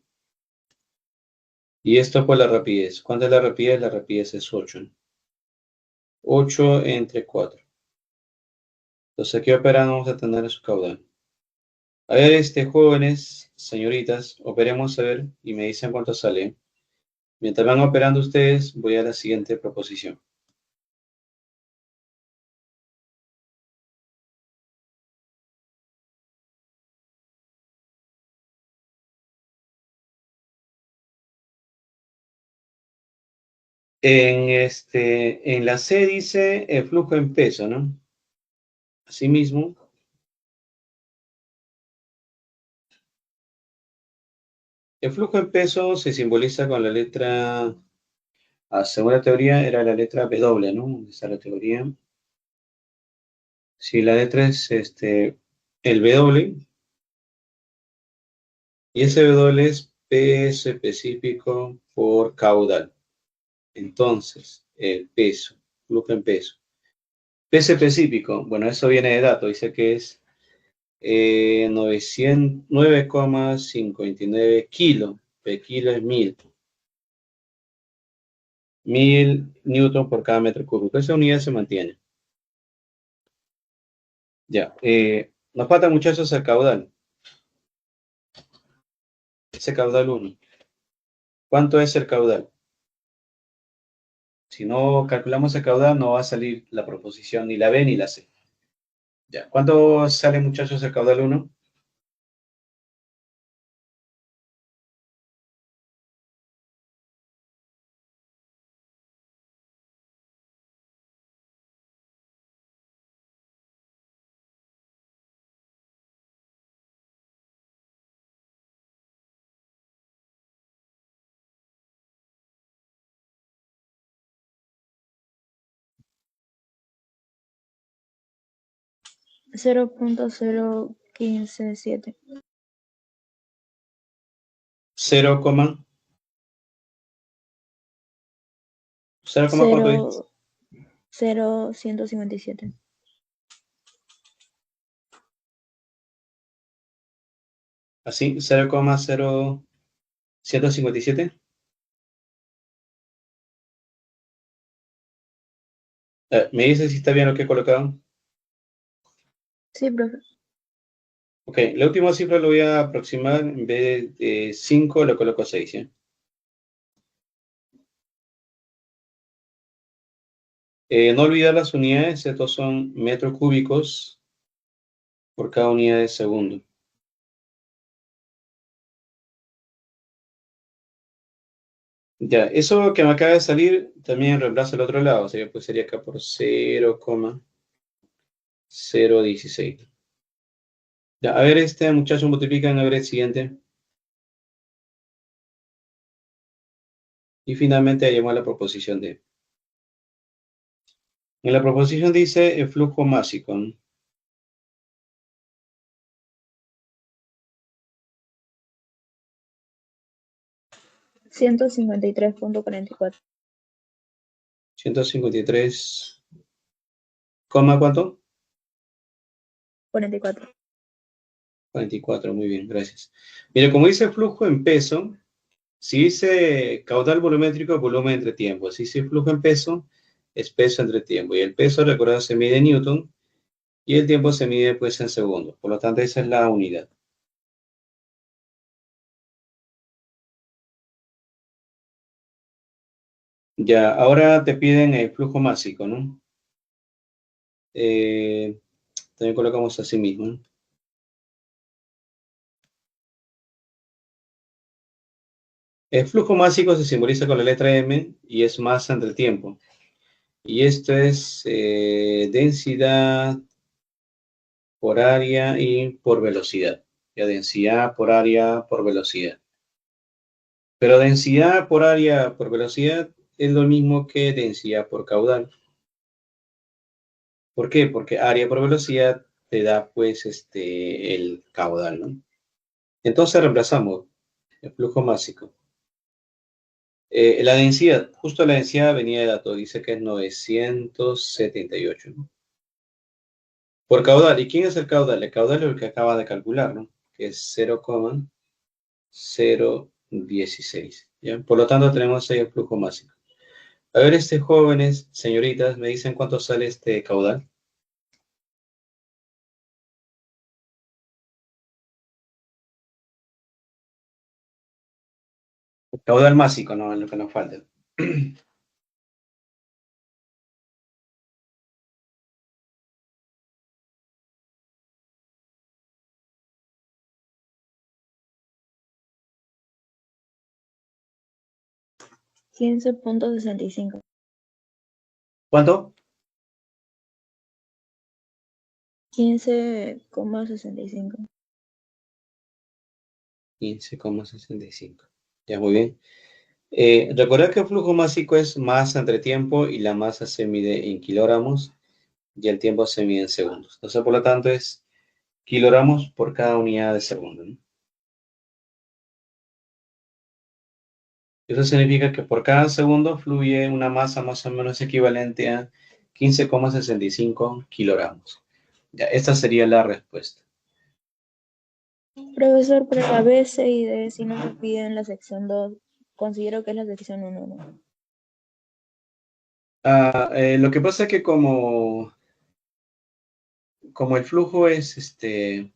Y esto por la rapidez. ¿Cuánto es la rapidez? La rapidez es 8, ¿no? 8 entre 4. Entonces aquí operando vamos a tener su caudal. A ver, jóvenes, señoritas, operemos a ver y me dicen cuánto sale. Mientras van operando ustedes, voy a la siguiente proposición. En la C dice el flujo en peso, ¿no? Asimismo, el flujo en peso se simboliza con la letra, según la teoría, era la letra W, ¿no? ¿Dónde está la teoría? Si la letra es el W, y ese W es peso específico por caudal. Entonces, el peso, flujo en peso. Peso específico, bueno, eso viene de dato, dice que es 9,59 kilos. El kilo es 1000 newton por cada metro cúbico. Esa unidad se mantiene. Ya, nos falta, muchachos, el caudal. Ese caudal 1. ¿Cuánto es el caudal? Si no calculamos el caudal, no va a salir la proposición ni la B ni la C. Ya, ¿cuánto sale, muchachos, el caudal 1? Cero punto cero quince siete. 0, 0, ¿cuánto es? 0,157. Así, 0,0157. ¿Me dice si está bien lo que he colocado? Sí, profe. Ok, la última cifra lo voy a aproximar, en vez de 5 lo coloco 6, ¿ya? No olvidar las unidades, estos son metros cúbicos por cada unidad de segundo. Ya, eso que me acaba de salir también reemplaza el otro lado, sería, pues sería acá por 0,016. Ya, a ver, este muchacho multiplican, a ver el siguiente. Y finalmente llegamos a la proposición D. En la proposición dice el flujo másico, ¿no? 153.44. 153, ¿coma cuánto? 44. 44, muy bien, gracias. Mire, como dice flujo en peso, si dice caudal volumétrico, volumen entre tiempo. Si dice flujo en peso, es peso entre tiempo. Y el peso, recuerda, se mide en Newton y el tiempo se mide pues en segundos. Por lo tanto, esa es la unidad. Ya, ahora te piden el flujo másico, ¿no? Eh, También colocamos así mismo, ¿no? El flujo másico se simboliza con la letra M y es masa entre tiempo. Y esto es densidad por área y por velocidad. Ya, densidad por área por velocidad. Pero densidad por área por velocidad es lo mismo que densidad por caudal. ¿Por qué? Porque área por velocidad te da pues el caudal, ¿no? Entonces reemplazamos el flujo másico. La densidad, justo la densidad venía de dato, dice que es 978, ¿no? Por caudal, ¿y quién es el caudal? El caudal es el que acaba de calcular, ¿no? Que es 0,016, ¿ya? Por lo tanto, tenemos ahí el flujo máximo. A ver, jóvenes, señoritas, ¿me dicen cuánto sale este caudal? Caudal másico, no, es lo que nos falta. 15.65. ¿Cuánto? 15,65. 15,65. Ya, muy bien. Recordad que el flujo másico es masa entre tiempo y la masa se mide en kilogramos y el tiempo se mide en segundos. Entonces, por lo tanto, es kilogramos por cada unidad de segundo, ¿no? Eso significa que por cada segundo fluye una masa más o menos equivalente a 15,65 kilogramos. Ya, esta sería la respuesta. Profesor, pero la B, C y D si no se pide en la sección 2, considero que es la sección 1, ¿no? Lo que pasa es que como el flujo es, el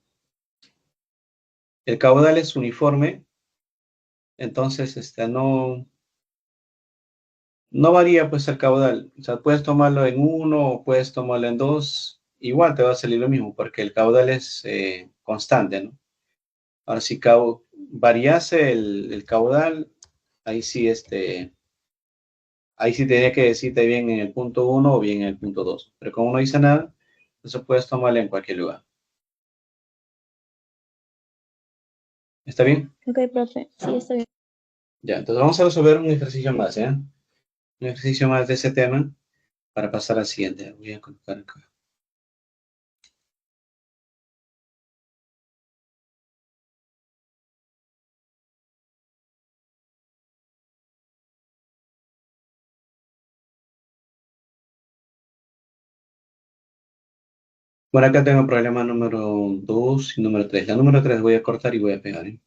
caudal es uniforme, entonces no varía pues el caudal. O sea, puedes tomarlo en uno o puedes tomarlo en dos, igual te va a salir lo mismo porque el caudal es constante, ¿no? Ahora, si variase el caudal, ahí sí, ahí sí tenía que decirte bien en el punto uno o bien en el punto 2. Pero como no dice nada, entonces puedes tomarlo en cualquier lugar. ¿Está bien? Ok, profe. Sí, está bien. Ya, entonces vamos a resolver un ejercicio más, ¿ya? Un ejercicio más de ese tema para pasar al siguiente. Voy a colocar acá. Bueno, acá tengo el problema número 2 y número 3. La número 3 voy a cortar y voy a pegar, ¿eh?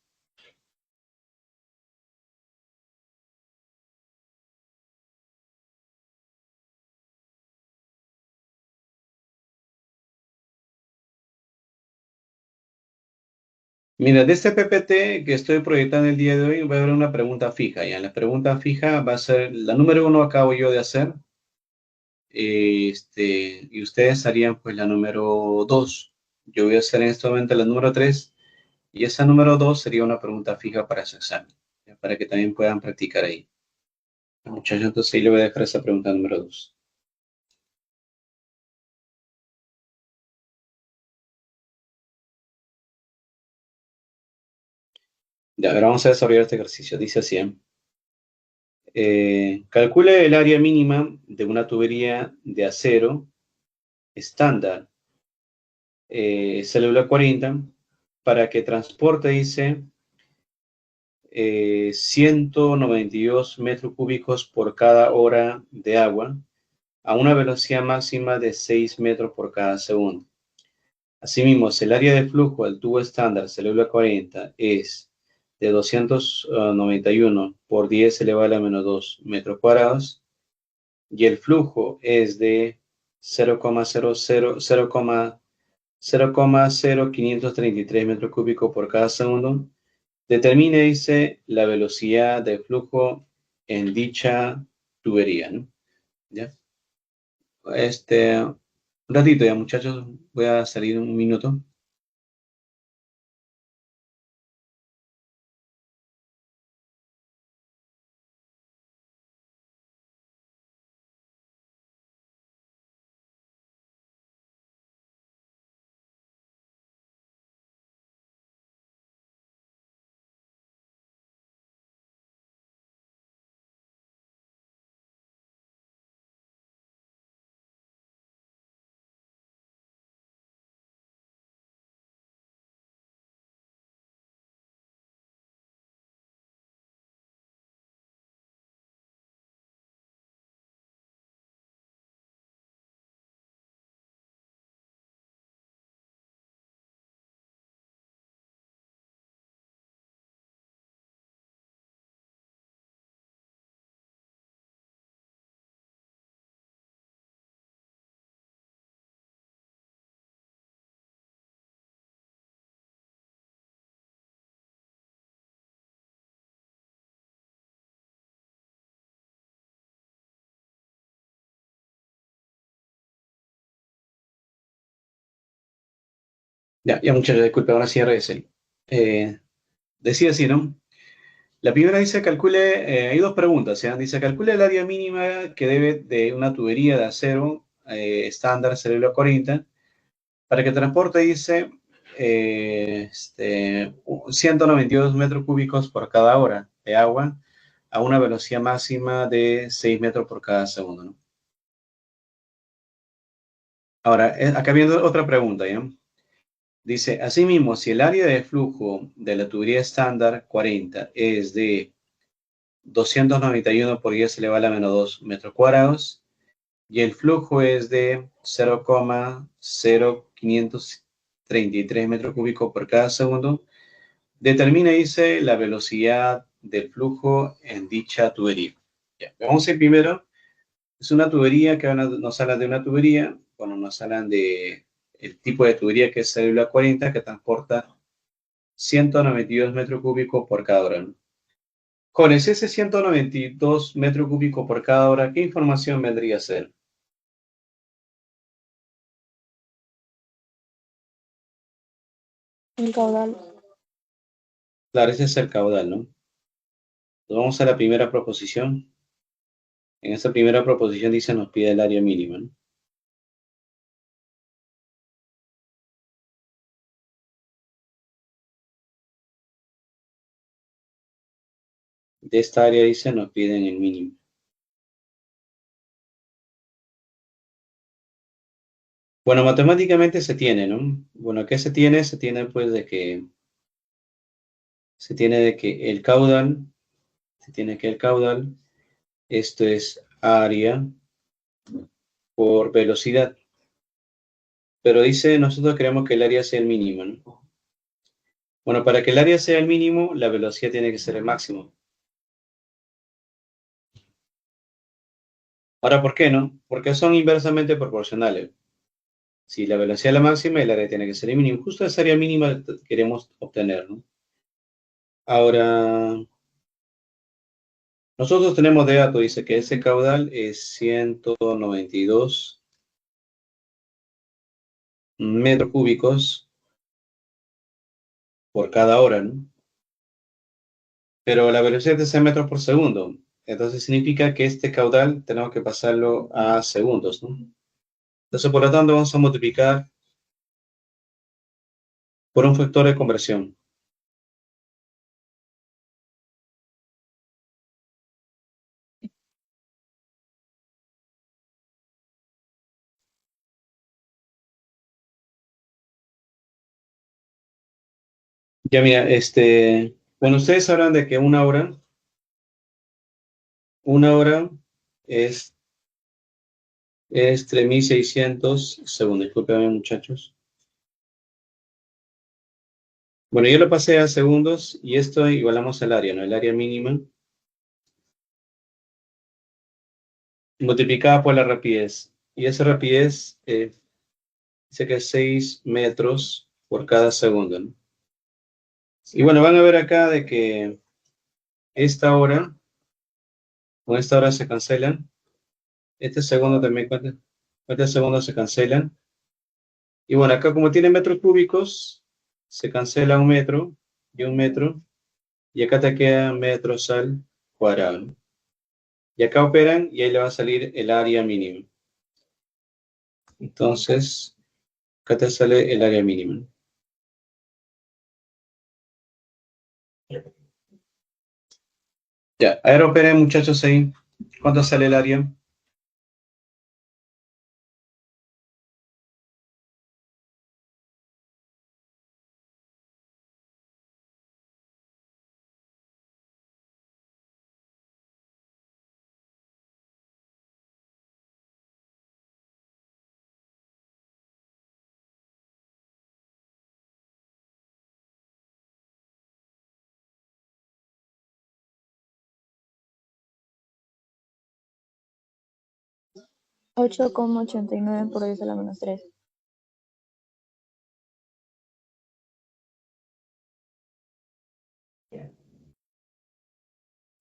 Mira, de este PPT que estoy proyectando el día de hoy, va a haber una pregunta fija. Ya, la pregunta fija va a ser, la número 1 acabo yo de hacer, y ustedes harían pues la número 2. Yo voy a hacer en este momento la número 3, y esa número 2 sería una pregunta fija para su examen, ya, para que también puedan practicar ahí. Muchachos, entonces ahí le voy a dejar esa pregunta número 2. Ya, ahora vamos a desarrollar este ejercicio. Dice así, ¿eh? Calcule el área mínima de una tubería de acero estándar, célula 40, para que transporte, dice, 192 metros cúbicos por cada hora de agua a una velocidad máxima de 6 metros por cada segundo. Asimismo, si el área de flujo del tubo estándar célula 40 es de 291 por 10 elevado a la menos 2 metros cuadrados, y el flujo es de 0,0533 metros cúbicos por cada segundo, determine, dice, la velocidad de flujo en dicha tubería, ¿no? ¿Ya? Un ratito ya, muchachos, voy a salir un minuto. Ya, ya, muchachos, disculpe, ahora sí regrese. Decía así, ¿no? La primera dice calcule, hay dos preguntas, ¿ya? Dice calcule el área mínima que debe de una tubería de acero estándar célula 40 para que transporte, dice, 192 metros cúbicos por cada hora de agua a una velocidad máxima de 6 metros por cada segundo, ¿no? Ahora, acá viene otra pregunta, ¿ya? Dice, asimismo, si el área de flujo de la tubería estándar 40 es de 291 por 10 elevado a la menos 2 metros cuadrados, y el flujo es de 0,0533 metros cúbicos por cada segundo, determina, dice, la velocidad del flujo en dicha tubería. Ya, vamos a ir primero. Es una tubería que nos hablan de una tubería, bueno, nos hablan de el tipo de tubería que es célula 40 que transporta 192 metros cúbicos por cada hora, ¿no? Con ese 192 metros cúbicos por cada hora, ¿qué información vendría a ser? El caudal. Claro, ese es el caudal, ¿no? Entonces vamos a la primera proposición. En esta primera proposición dice nos pide el área mínima, ¿no? De esta área dice nos piden el mínimo. Bueno, matemáticamente se tiene, ¿no? Bueno, ¿qué se tiene? Se tiene pues de que el caudal, se tiene que el caudal, esto es área por velocidad. Pero dice, nosotros queremos que el área sea el mínimo, ¿no? Bueno, para que el área sea el mínimo, la velocidad tiene que ser el máximo. Ahora, ¿por qué no? Porque son inversamente proporcionales. Si la velocidad es la máxima, el área tiene que ser el mínimo. Justo esa área mínima queremos obtener, ¿no? Ahora, nosotros tenemos de dato, dice que ese caudal es 192 metros cúbicos por cada hora, ¿no? Pero la velocidad es en metros por segundo. Entonces significa que este caudal tenemos que pasarlo a segundos, ¿no? Entonces, por lo tanto, vamos a multiplicar por un factor de conversión. Ya mira, bueno, ustedes sabrán de que una hora es, es 3600 segundos. Discúlpenme, muchachos. Bueno, yo lo pasé a segundos y esto igualamos al área, ¿no? El área mínima multiplicada por la rapidez. Y esa rapidez dice que es 6 metros por cada segundo, ¿no? Y bueno, van a ver acá de que esta hora, con esta hora se cancelan. Este segundo también, ¿cuántos segundos se cancelan? Y bueno, acá como tiene metros cúbicos, se cancela un metro y un metro. Y acá te quedan metros al cuadrado, ¿no? Y acá operan y ahí le va a salir el área mínima. Entonces, acá te sale el área mínima. Ya, a ver, operen muchachos ahí. ¿Cuánto sale el área? Ocho coma ochenta y nueve por 10 a la menos 3.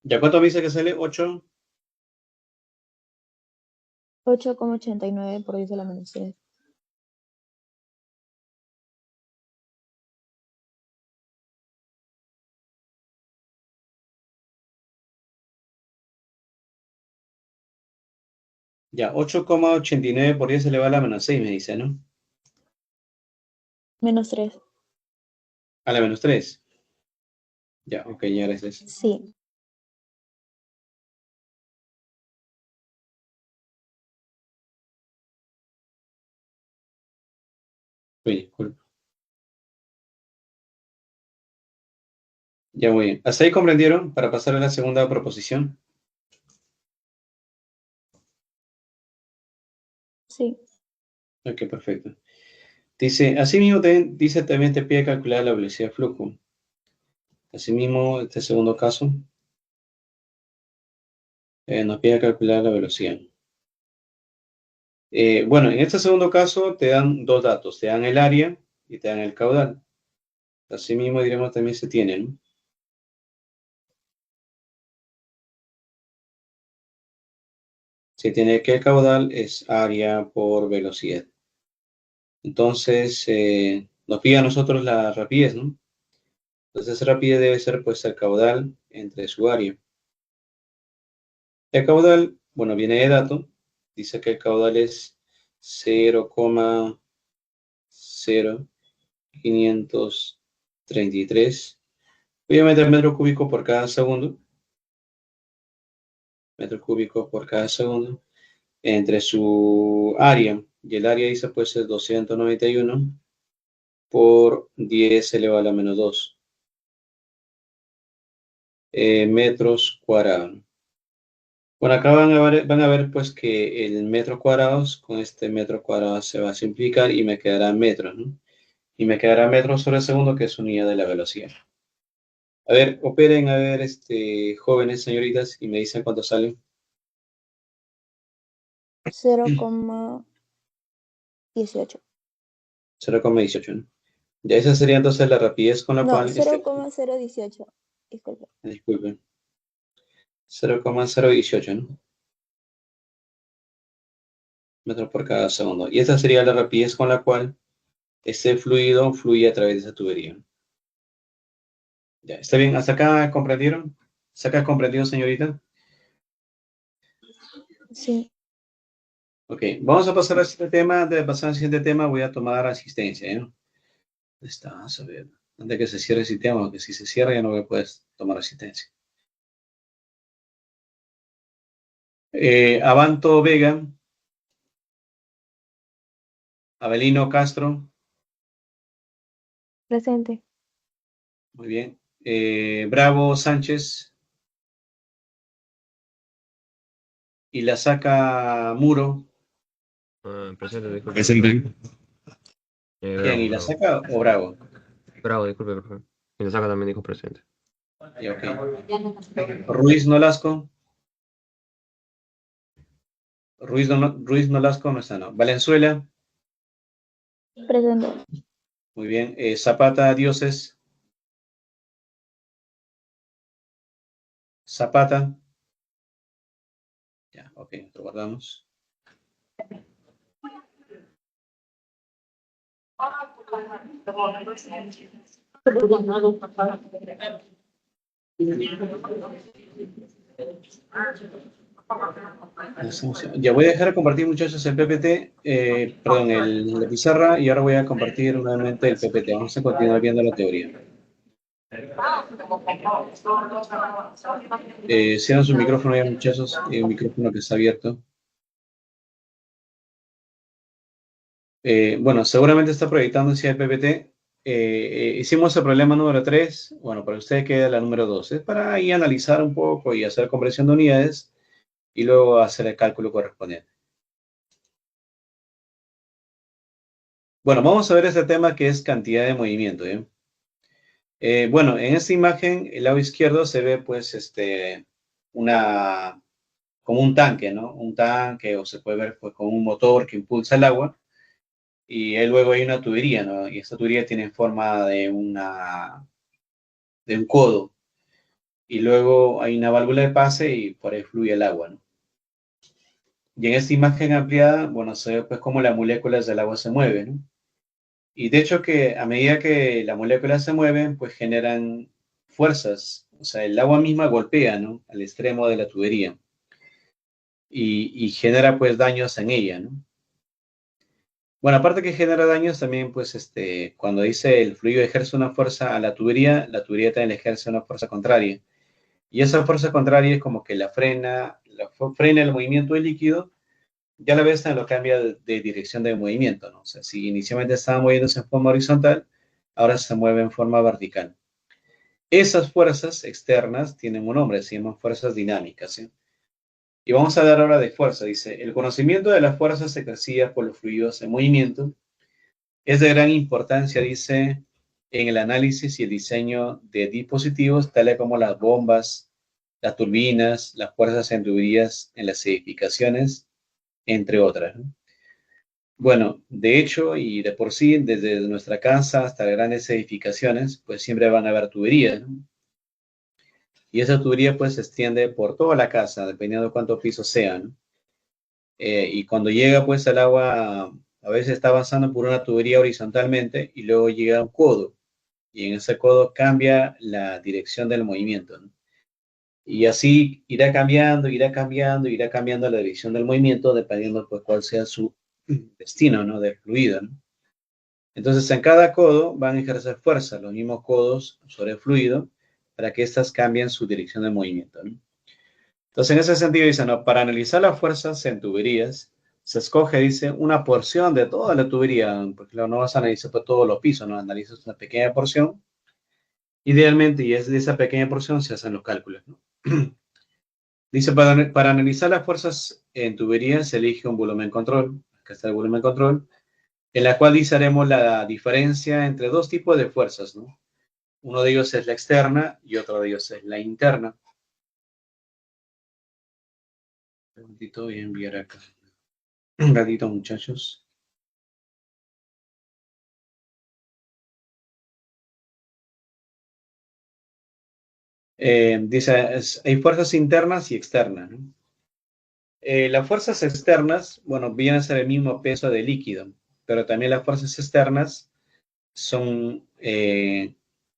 ¿Ya cuánto me dice que sale? 8. 8,89 por 10 a la menos 3. Ya, 8,89 por 10 elevado a la menos 6 me dice, ¿no? Menos 3. A la menos 3. Ya, ok, ya gracias. Sí. Oye, disculpa. Ya muy bien. ¿Hasta ahí comprendieron? Para pasar a la segunda proposición. Sí. Ok, perfecto. Dice, asimismo, dice también te pide calcular la velocidad de flujo. Asimismo, este segundo caso, nos pide calcular la velocidad. Bueno, en este segundo caso te dan dos datos, te dan el área y te dan el caudal. Asimismo, diremos también se tienen, ¿no? Se tiene que el caudal es área por velocidad. Entonces, nos pide a nosotros la rapidez, ¿no? Entonces, esa rapidez debe ser pues el caudal entre su área. El caudal, bueno, viene de dato, dice que el caudal es 0,0533. Voy a meter metro cúbico por cada segundo. Metros cúbicos por cada segundo. Entre su área, y el área dice pues es 291 por 10 elevado a la menos 2 metros cuadrados. Bueno, acá van a ver pues que el metro cuadrados con este metro cuadrado se va a simplificar y me quedará metros, ¿no? Y me quedará metros sobre segundo, que es unidad de la velocidad. A ver, operen, a ver, jóvenes señoritas, y me dicen cuánto salen. 0,18. 0,18, ¿no? Ya esa sería entonces la rapidez con la No, cual 0,018. Disculpe. disculpen, 0,018, ¿no? Metros por cada segundo. Y esta sería la rapidez con la cual este fluido fluye a través de esa tubería. Ya, ¿está bien? ¿Hasta acá comprendieron? ¿Hasta acá comprendido, señorita? Sí. Ok, vamos a pasar al siguiente tema. Antes de pasar al siguiente tema, voy a tomar asistencia, ¿eh? Está, vamos a ver. Antes de que se cierre el sistema, porque si se cierra ya no voy a poder tomar asistencia. Avanto Vega, Abelino Castro, Presente. muy bien. Bravo Sánchez, y la saca Muro. Presente, disculpe. Presente. ¿Quién? Bravo, ¿Y la bravo. saca o Bravo? Bravo, disculpe, por favor. Y la saca también dijo presente. Ya, ok. Ruiz Nolasco. Ruiz Nolasco no está, no. Valenzuela, Presente. muy bien. Zapata Dioses. Zapata. Ya, ok, lo guardamos. Ya voy a dejar de compartir, muchachos, el PPT, perdón, la pizarra, y ahora voy a compartir nuevamente el PPT. Vamos a continuar viendo la teoría. Cierran su micrófono ya, muchachos. Hay un micrófono que está abierto. Bueno, seguramente está proyectando hacia el PPT. Hicimos el problema número 3. Bueno, para ustedes queda la número 2. Es para ahí analizar un poco y hacer conversión de unidades y luego hacer el cálculo correspondiente. Bueno, vamos a ver este tema que es cantidad de movimiento, ¿eh? Bueno, en esta imagen, el lado izquierdo se ve pues como un tanque, ¿no? Un tanque, o se puede ver pues con un motor que impulsa el agua, y ahí luego hay una tubería, ¿no? Y esta tubería tiene forma de un codo, y luego hay una válvula de pase y por ahí fluye el agua, ¿no? Y en esta imagen ampliada, bueno, se ve pues cómo las moléculas del agua se mueven, ¿no? Y de hecho que a medida que las moléculas se mueven, pues generan fuerzas. O sea, el agua misma golpea, ¿no? Al extremo de la tubería y genera pues daños en ella, ¿no? Bueno, aparte que genera daños, también pues cuando dice el fluido ejerce una fuerza a la tubería también le ejerce una fuerza contraria. Y esa fuerza contraria es como que frena el movimiento del líquido, ya a la vez lo cambia de dirección de movimiento, ¿no? O sea, si inicialmente estaba moviéndose en forma horizontal, ahora se mueve en forma vertical. Esas fuerzas externas tienen un nombre, se llaman fuerzas dinámicas, ¿sí? Y vamos a hablar ahora de fuerza. Dice, el conocimiento de las fuerzas ejercidas por los fluidos en movimiento es de gran importancia, dice, en el análisis y el diseño de dispositivos tales como las bombas, las turbinas, las fuerzas en tuberías en las edificaciones, entre otras, ¿no? Bueno, de hecho y de por sí, desde nuestra casa hasta grandes edificaciones, pues siempre van a haber tuberías, ¿no? Y esa tubería pues se extiende por toda la casa, dependiendo de cuántos pisos sean. Y cuando llega pues el agua, a veces está avanzando por una tubería horizontalmente y luego llega a un codo. Y en ese codo cambia la dirección del movimiento, ¿no? Y así irá cambiando la dirección del movimiento dependiendo pues cuál sea su destino, ¿no? Del fluido, ¿no? Entonces, en cada codo van a ejercer fuerza los mismos codos sobre el fluido para que éstas cambien su dirección de movimiento, ¿no? Entonces, en ese sentido, dice, no, para analizar las fuerzas en tuberías, se escoge, dice, una porción de toda la tubería, porque no vas a analizar por todos los pisos, no analizas una pequeña porción, idealmente, y es de esa pequeña porción se hacen los cálculos, ¿no? Dice, para analizar las fuerzas en tuberías, se elige un volumen control, acá está el volumen control, en la cual dice, haremos la diferencia entre dos tipos de fuerzas, ¿no? Uno de ellos es la externa y otro de ellos es la interna. Un momentito, voy a enviar acá. Un ratito, muchachos. Dice, hay fuerzas internas y externas, ¿no? Las fuerzas externas, bueno, vienen a ser el mismo peso del líquido, pero también las fuerzas externas son,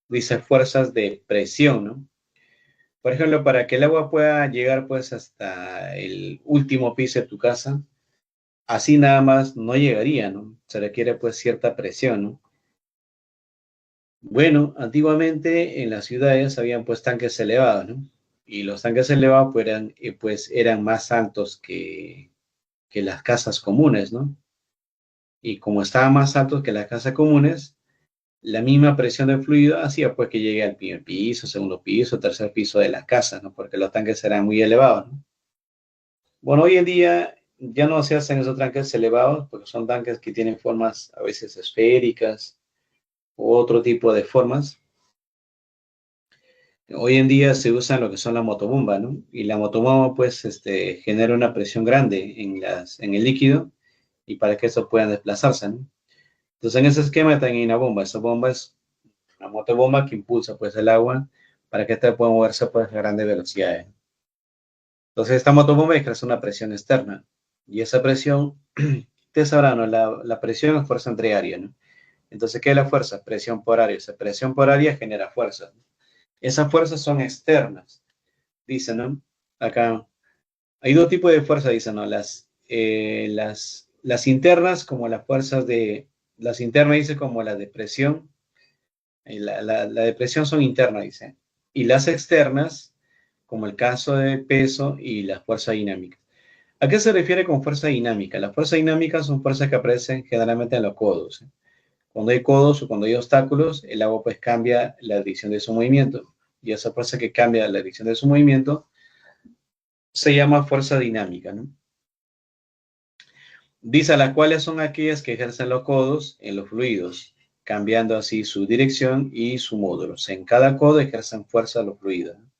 dice, fuerzas de presión, ¿no? Por ejemplo, para que el agua pueda llegar pues hasta el último piso de tu casa, así nada más no llegaría, ¿no? Se requiere pues cierta presión, ¿no? Bueno, antiguamente en las ciudades habían pues tanques elevados, ¿no? Y los tanques elevados pues eran más altos que las casas comunes, ¿no? Y como estaban más altos que las casas comunes, la misma presión del fluido hacía pues que llegue al primer piso, segundo piso, tercer piso de las casas, ¿no? Porque los tanques eran muy elevados, ¿no? Bueno, hoy en día ya no se hacen esos tanques elevados porque son tanques que tienen formas a veces esféricas u otro tipo de formas. Hoy en día se usan lo que son la motobomba, ¿no? Y la motobomba pues genera una presión grande en el líquido y para que eso pueda desplazarse, ¿no? Entonces en ese esquema está en una bomba. Esa bomba es una motobomba que impulsa pues el agua para que éste pueda moverse pues a grandes velocidades. Entonces esta motobomba ejerce una presión externa y esa presión, ustedes sabrán, ¿no? La presión es fuerza entre área, ¿no? Entonces, ¿qué es la fuerza? Presión por área. Esa presión por área genera fuerza. Esas fuerzas son externas, dicen, ¿no? Acá hay dos tipos de fuerza, dicen, ¿no? Las internas, como las fuerzas las internas, dice, como la de presión. La de presión son internas, dice. Y las externas, como el caso de peso y la fuerza dinámica. ¿A qué se refiere con fuerza dinámica? Las fuerzas dinámicas son fuerzas que aparecen generalmente en los codos, ¿eh? Cuando hay codos o cuando hay obstáculos, el agua pues cambia la dirección de su movimiento. Y esa fuerza que cambia la dirección de su movimiento se llama fuerza dinámica, ¿no? Dice las cuales son aquellas que ejercen los codos en los fluidos, cambiando así su dirección y su módulo. O sea, en cada codo ejercen fuerza los fluidos, ¿no?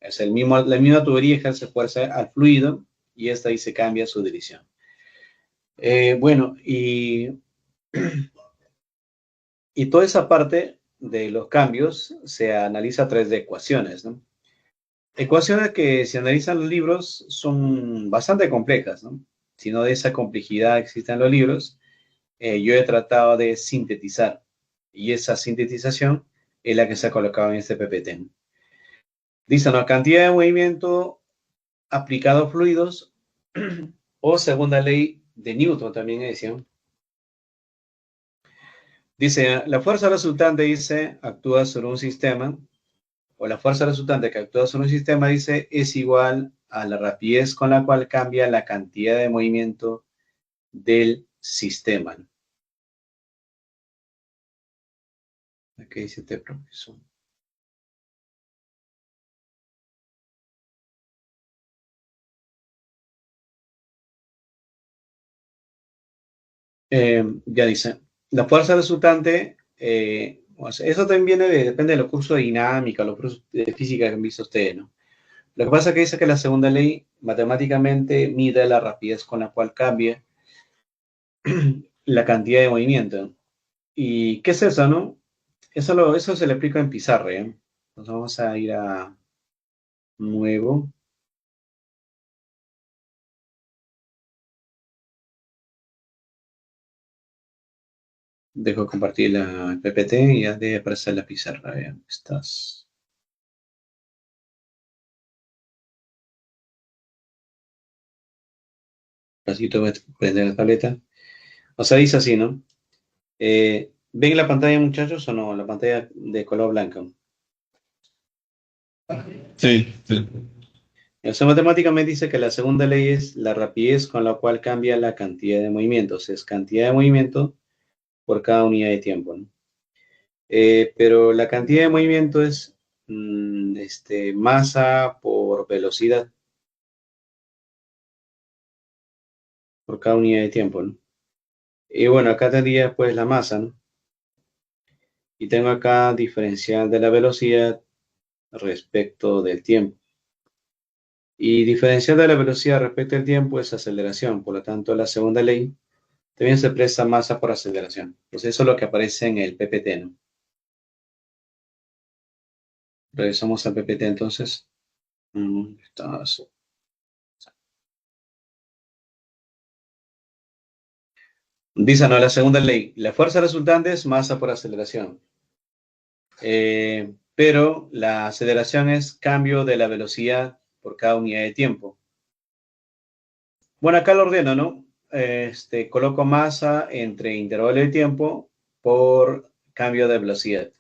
Es la misma tubería ejerce fuerza al fluido y esta ahí se cambia su dirección. Bueno, y toda esa parte de los cambios se analiza a través de ecuaciones, ¿no? Ecuaciones que si analizan los libros son bastante complejas, ¿no? Si no de esa complejidad existen los libros, yo he tratado de sintetizar y esa sintetización es la que se ha colocado en este PPT, ¿no? Dice, ¿no? Cantidad de movimiento aplicado a fluidos o segunda ley de Newton también decía. Dice, la fuerza resultante, dice, actúa sobre un sistema, o la fuerza resultante que actúa sobre un sistema, dice, es igual a la rapidez con la cual cambia la cantidad de movimiento del sistema. Aquí dice este profesor. Ya dice, la fuerza resultante, eso también depende de los cursos de dinámica, los cursos de física que han visto ustedes, ¿no? Lo que pasa es que dice que la segunda ley matemáticamente mide la rapidez con la cual cambia la cantidad de movimiento. ¿Y qué es eso, no? Eso se le explica en pizarra, ¿eh? Entonces vamos a ir a nuevo. Dejo compartir la PPT y ya debe aparecer la pizarra. Vean, estás. Así voy a prender la tableta. O sea, dice así, ¿no? ¿Ven la pantalla, muchachos, o no? La pantalla de color blanco. Sí, sí. O sea, matemáticamente dice que la segunda ley es la rapidez con la cual cambia la cantidad de movimientos. Es cantidad de movimiento por cada unidad de tiempo, ¿no? Pero la cantidad de movimiento es masa por velocidad por cada unidad de tiempo, ¿no? Y bueno, acá tendría pues la masa, ¿no? Y tengo acá diferencial de la velocidad respecto del tiempo. Y diferencial de la velocidad respecto al tiempo es aceleración. Por lo tanto, la segunda ley también se expresa masa por aceleración. Pues eso es lo que aparece en el PPT, ¿no? Revisamos al PPT entonces. Dice, no, la segunda ley. La fuerza resultante es masa por aceleración. Pero la aceleración es cambio de la velocidad por cada unidad de tiempo. Bueno, acá lo ordeno, ¿no? Coloco masa entre intervalo de tiempo por cambio de velocidad.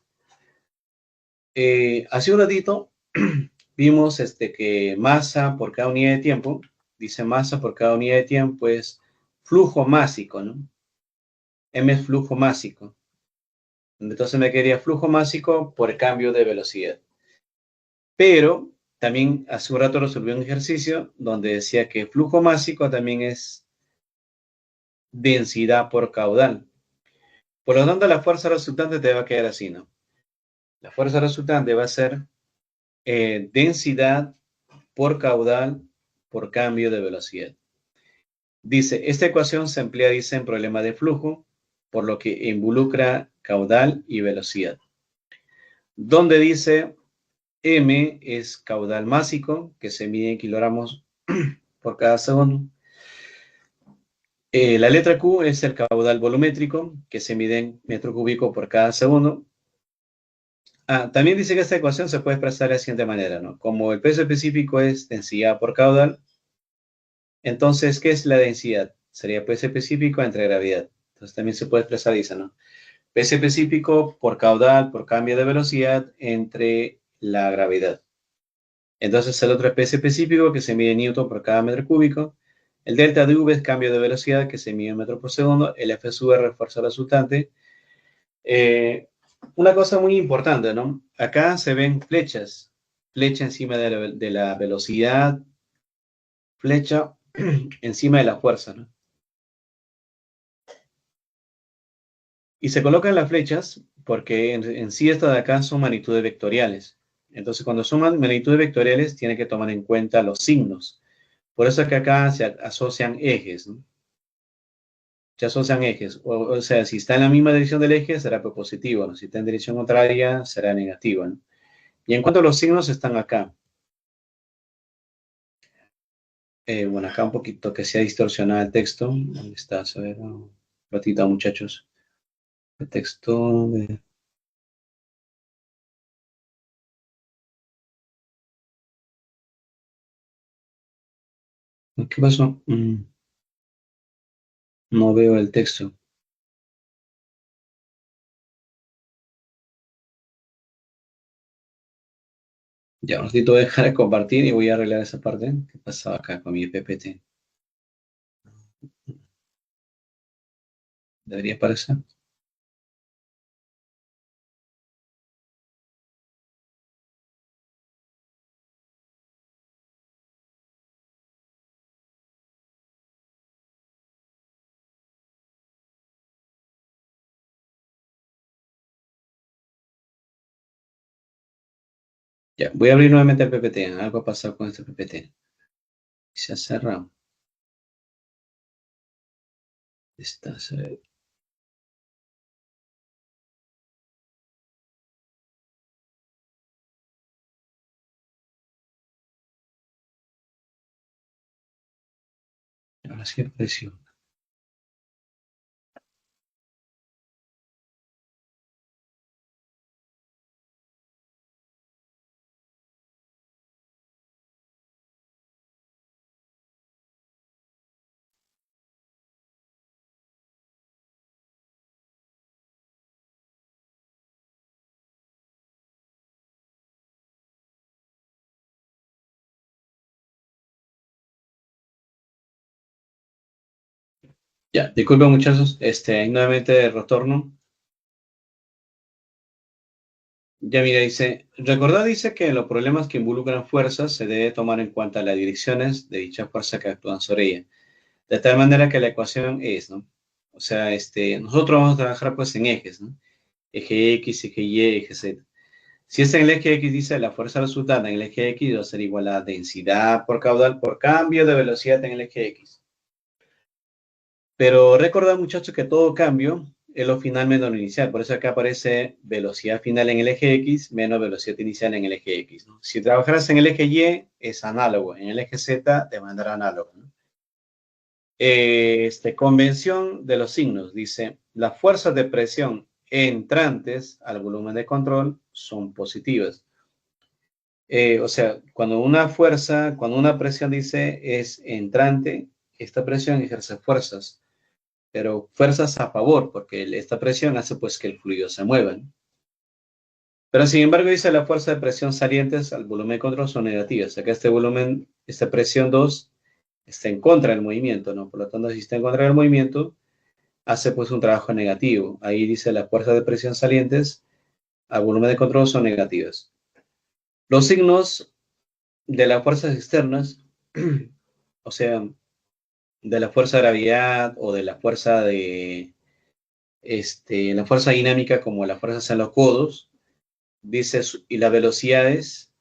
Hace un ratito vimos que masa por cada unidad de tiempo, dice masa por cada unidad de tiempo es flujo másico, ¿no? M es flujo másico. Entonces me quedaría flujo másico por cambio de velocidad. Pero también hace un rato resolví un ejercicio donde decía que flujo másico también es densidad por caudal. Por lo tanto, la fuerza resultante te va a quedar así, ¿no? La fuerza resultante va a ser densidad por caudal por cambio de velocidad. Dice, esta ecuación se emplea, dice, en problemas de flujo, por lo que involucra caudal y velocidad. Donde dice M es caudal másico, que se mide en kilogramos por cada segundo. La letra Q es el caudal volumétrico, que se mide en metro cúbico por cada segundo. También dice que esta ecuación se puede expresar de la siguiente manera, ¿no? Como el peso específico es densidad por caudal, entonces, ¿qué es la densidad? Sería peso específico entre gravedad. Entonces, también se puede expresar, dice, ¿no? Peso específico por caudal, por cambio de velocidad entre la gravedad. Entonces, el otro es peso específico, que se mide en newton por cada metro cúbico. El delta de V es cambio de velocidad, que se mide en metros por segundo. El F sub R es fuerza resultante. Una cosa muy importante, ¿no? Acá se ven flechas. Flecha encima de la velocidad. Flecha encima de la fuerza, ¿no? Y se colocan las flechas porque en sí estas de acá son magnitudes vectoriales. Entonces, cuando son magnitudes vectoriales, tiene que tomar en cuenta los signos. Por eso es que acá se asocian ejes, ¿no? Se asocian ejes. O sea, si está en la misma dirección del eje, será positivo, ¿no? Si está en dirección contraria, será negativo, ¿no? Y en cuanto a los signos, están acá. Bueno, acá un poquito que sea distorsionado el texto. ¿Dónde está? A ver, un ratito, muchachos. El texto de... ¿Qué pasó? No veo el texto. Ya, un ratito voy a dejar de compartir y voy a arreglar esa parte. ¿Qué pasaba acá con mi PPT? Debería aparecer. Ya, voy a abrir nuevamente el PPT. Algo ha pasado con este PPT. Se ha cerrado. Está cerrado. Ahora sí apareció. Ya, disculpen muchachos. Nuevamente retorno. Ya mira, dice, recordad, dice que en los problemas que involucran fuerzas se debe tomar en cuenta las direcciones de dicha fuerza que actúan sobre ella. De tal manera que la ecuación es, ¿no? O sea, nosotros vamos a trabajar pues en ejes, ¿no? Eje X, eje Y, eje Z. Si es en el eje X, dice la fuerza resultante en el eje X va a ser igual a densidad por caudal por cambio de velocidad en el eje X. Pero recordad, muchachos, que todo cambio es lo final menos lo inicial. Por eso acá aparece velocidad final en el eje X menos velocidad inicial en el eje X, ¿no? Si trabajaras en el eje Y, es análogo. En el eje Z, de manera análoga, ¿no? Convención de los signos. Dice, las fuerzas de presión entrantes al volumen de control son positivas. O sea, cuando una presión dice es entrante, esta presión ejerce fuerzas, pero fuerzas a favor, porque esta presión hace pues que el fluido se mueva, ¿no? Pero sin embargo dice la fuerza de presión salientes al volumen de control son negativas, o sea que esta presión 2 está en contra del movimiento, ¿no? Por lo tanto, si está en contra del movimiento, hace pues un trabajo negativo. Ahí dice las fuerzas de presión salientes al volumen de control son negativas. Los signos de las fuerzas externas, o sea, de la fuerza de gravedad o de la fuerza la fuerza dinámica como las fuerzas en los codos, dice, y las velocidades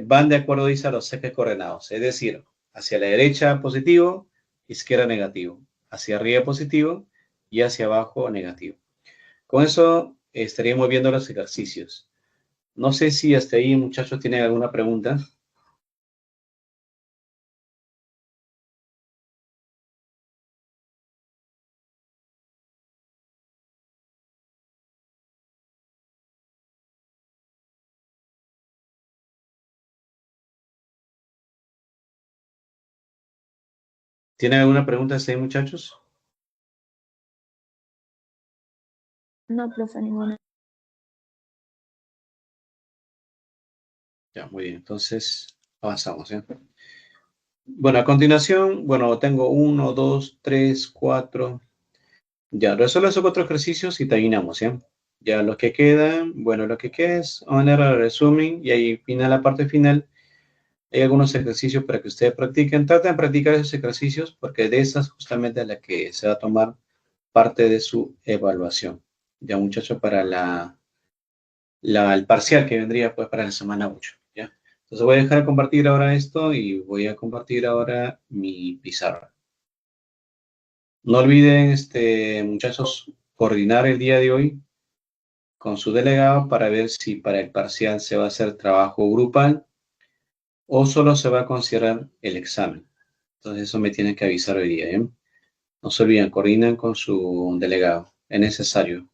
van de acuerdo, dice, a los ejes coordenados, es decir, hacia la derecha positivo, izquierda negativo, hacia arriba positivo y hacia abajo negativo. Con eso estaríamos viendo los ejercicios. No sé si hasta ahí, muchachos, tienen alguna pregunta. ¿Tienen alguna pregunta hasta ahí, muchachos? No, profe, ninguna. Ya, muy bien. Entonces, avanzamos, ¿eh? Bueno, a continuación, bueno, tengo 1, 2, 3, 4. Ya, resuelvo esos 4 ejercicios y terminamos, ¿ya? Ya lo que queda, bueno, lo que queda es manera de resumen y ahí final, la parte final, hay algunos ejercicios para que ustedes practiquen. Traten de practicar esos ejercicios porque de esas justamente es la que se va a tomar parte de su evaluación. Ya, muchachos, para el parcial que vendría pues para la semana 8, ¿ya? Entonces voy a dejar de compartir ahora esto y voy a compartir ahora mi pizarra. No olviden, muchachos, coordinar el día de hoy con su delegado para ver si para el parcial se va a hacer trabajo grupal o solo se va a considerar el examen. Entonces eso me tienen que avisar hoy día, ¿eh? No se olviden, coordinan con su delegado. Es necesario.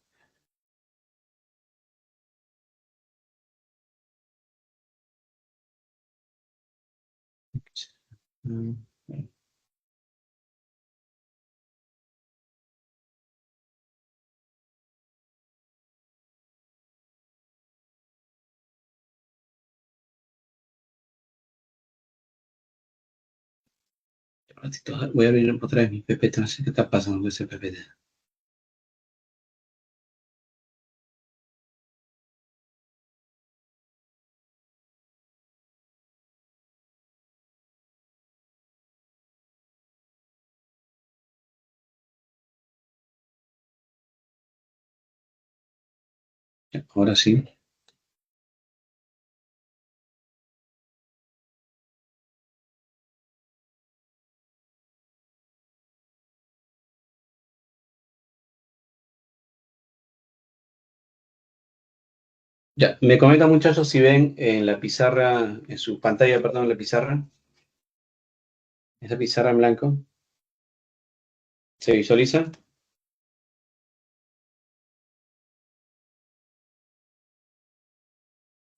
Ratito, voy a abrir otra vez mi PPT, no sé qué está pasando con ese PPT. Ahora sí. Ya, me comentan muchachos si ven en la pizarra, en su pantalla, perdón, la pizarra, esa pizarra en blanco, ¿se visualiza?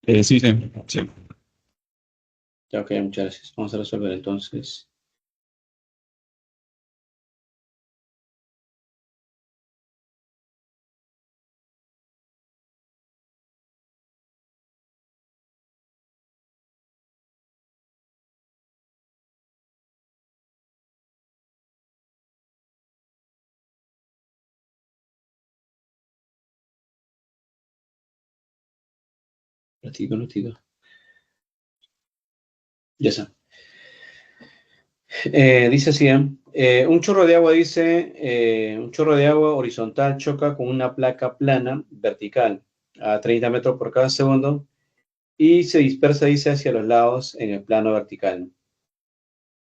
Sí, sí, sí. Ya, ok, muchas gracias. Vamos a resolver entonces. Ratito. Ya está. Dice así, un chorro de agua, un chorro de agua horizontal choca con una placa plana vertical a 30 metros por cada segundo y se dispersa, dice, hacia los lados en el plano vertical.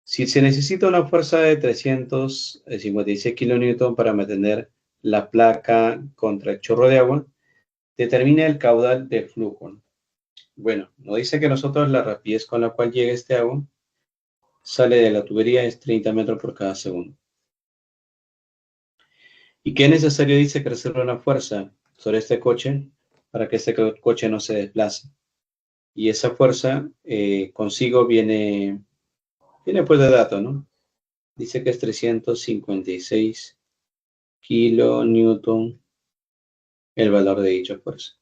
Si se necesita una fuerza de 356 kilonewton para mantener la placa contra el chorro de agua, determina el caudal de flujo. Bueno, nos dice que nosotros la rapidez con la cual llega este agua sale de la tubería es 30 metros por cada segundo. ¿Y qué es necesario? Dice ejercer una fuerza sobre este coche para que este coche no se desplace. Y esa fuerza consigo viene pues de dato, ¿no? Dice que es 356 kilonewton el valor de dicha fuerza.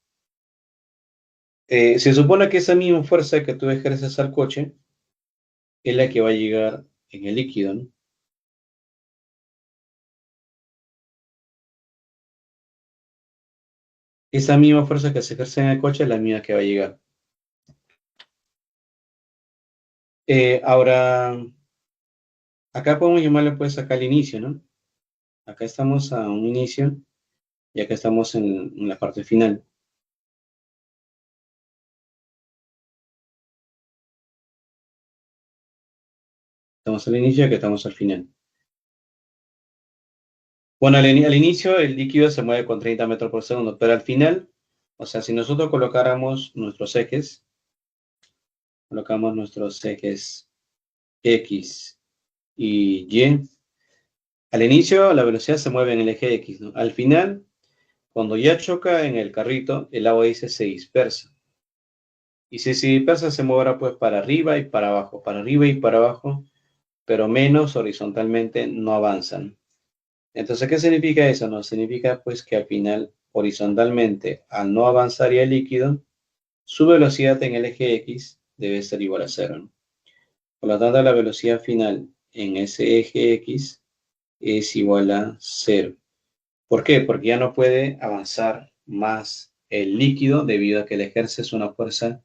Se supone que esa misma fuerza que tú ejerces al coche es la que va a llegar en el líquido, ¿no? Esa misma fuerza que se ejerce en el coche es la misma que va a llegar. Ahora, acá podemos llamarle pues acá al inicio, ¿no? Acá estamos a un inicio y acá estamos en la parte final. Estamos al inicio y acá estamos al final. Bueno, al inicio el líquido se mueve con 30 metros por segundo, pero al final, o sea, si nosotros colocamos nuestros ejes X y Y, al inicio la velocidad se mueve en el eje X, ¿no? Al final, cuando ya choca en el carrito, el agua dice se dispersa. Y si se dispersa, se moverá pues para arriba y para abajo, pero menos horizontalmente no avanzan. Entonces, ¿qué significa eso? No significa pues que al final, horizontalmente, al no avanzar ya el líquido, su velocidad en el eje X debe ser igual a cero, ¿no? Por lo tanto, la velocidad final en ese eje X es igual a cero. ¿Por qué? Porque ya no puede avanzar más el líquido debido a que le ejerces una fuerza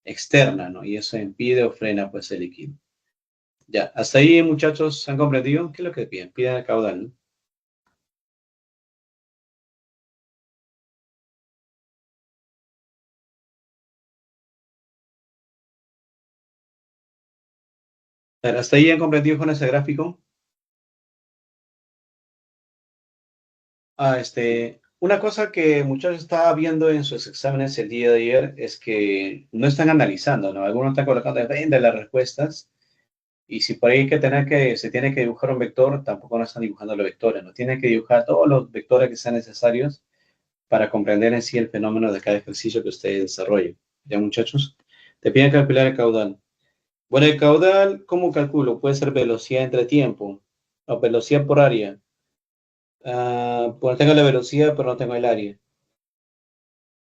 externa, ¿no? Y eso impide o frena pues el líquido. Ya, hasta ahí, muchachos, ¿han comprendido? ¿Qué es lo que piden? Piden el caudal, ¿no? ¿Hasta ahí han comprendido con ese gráfico? Una cosa que muchos estaban viendo en sus exámenes el día de ayer es que no están analizando, ¿no? Algunos están colocando de las respuestas y si por ahí se tiene que dibujar un vector, tampoco no están dibujando los vectores, ¿no? Tienen que dibujar todos los vectores que sean necesarios para comprender en sí el fenómeno de cada ejercicio que ustedes desarrollen. ¿Ya, muchachos? Te piden calcular el caudal. Bueno, el caudal, ¿cómo calculo? Puede ser velocidad entre tiempo o velocidad por área. Pues tengo la velocidad, pero no tengo el área.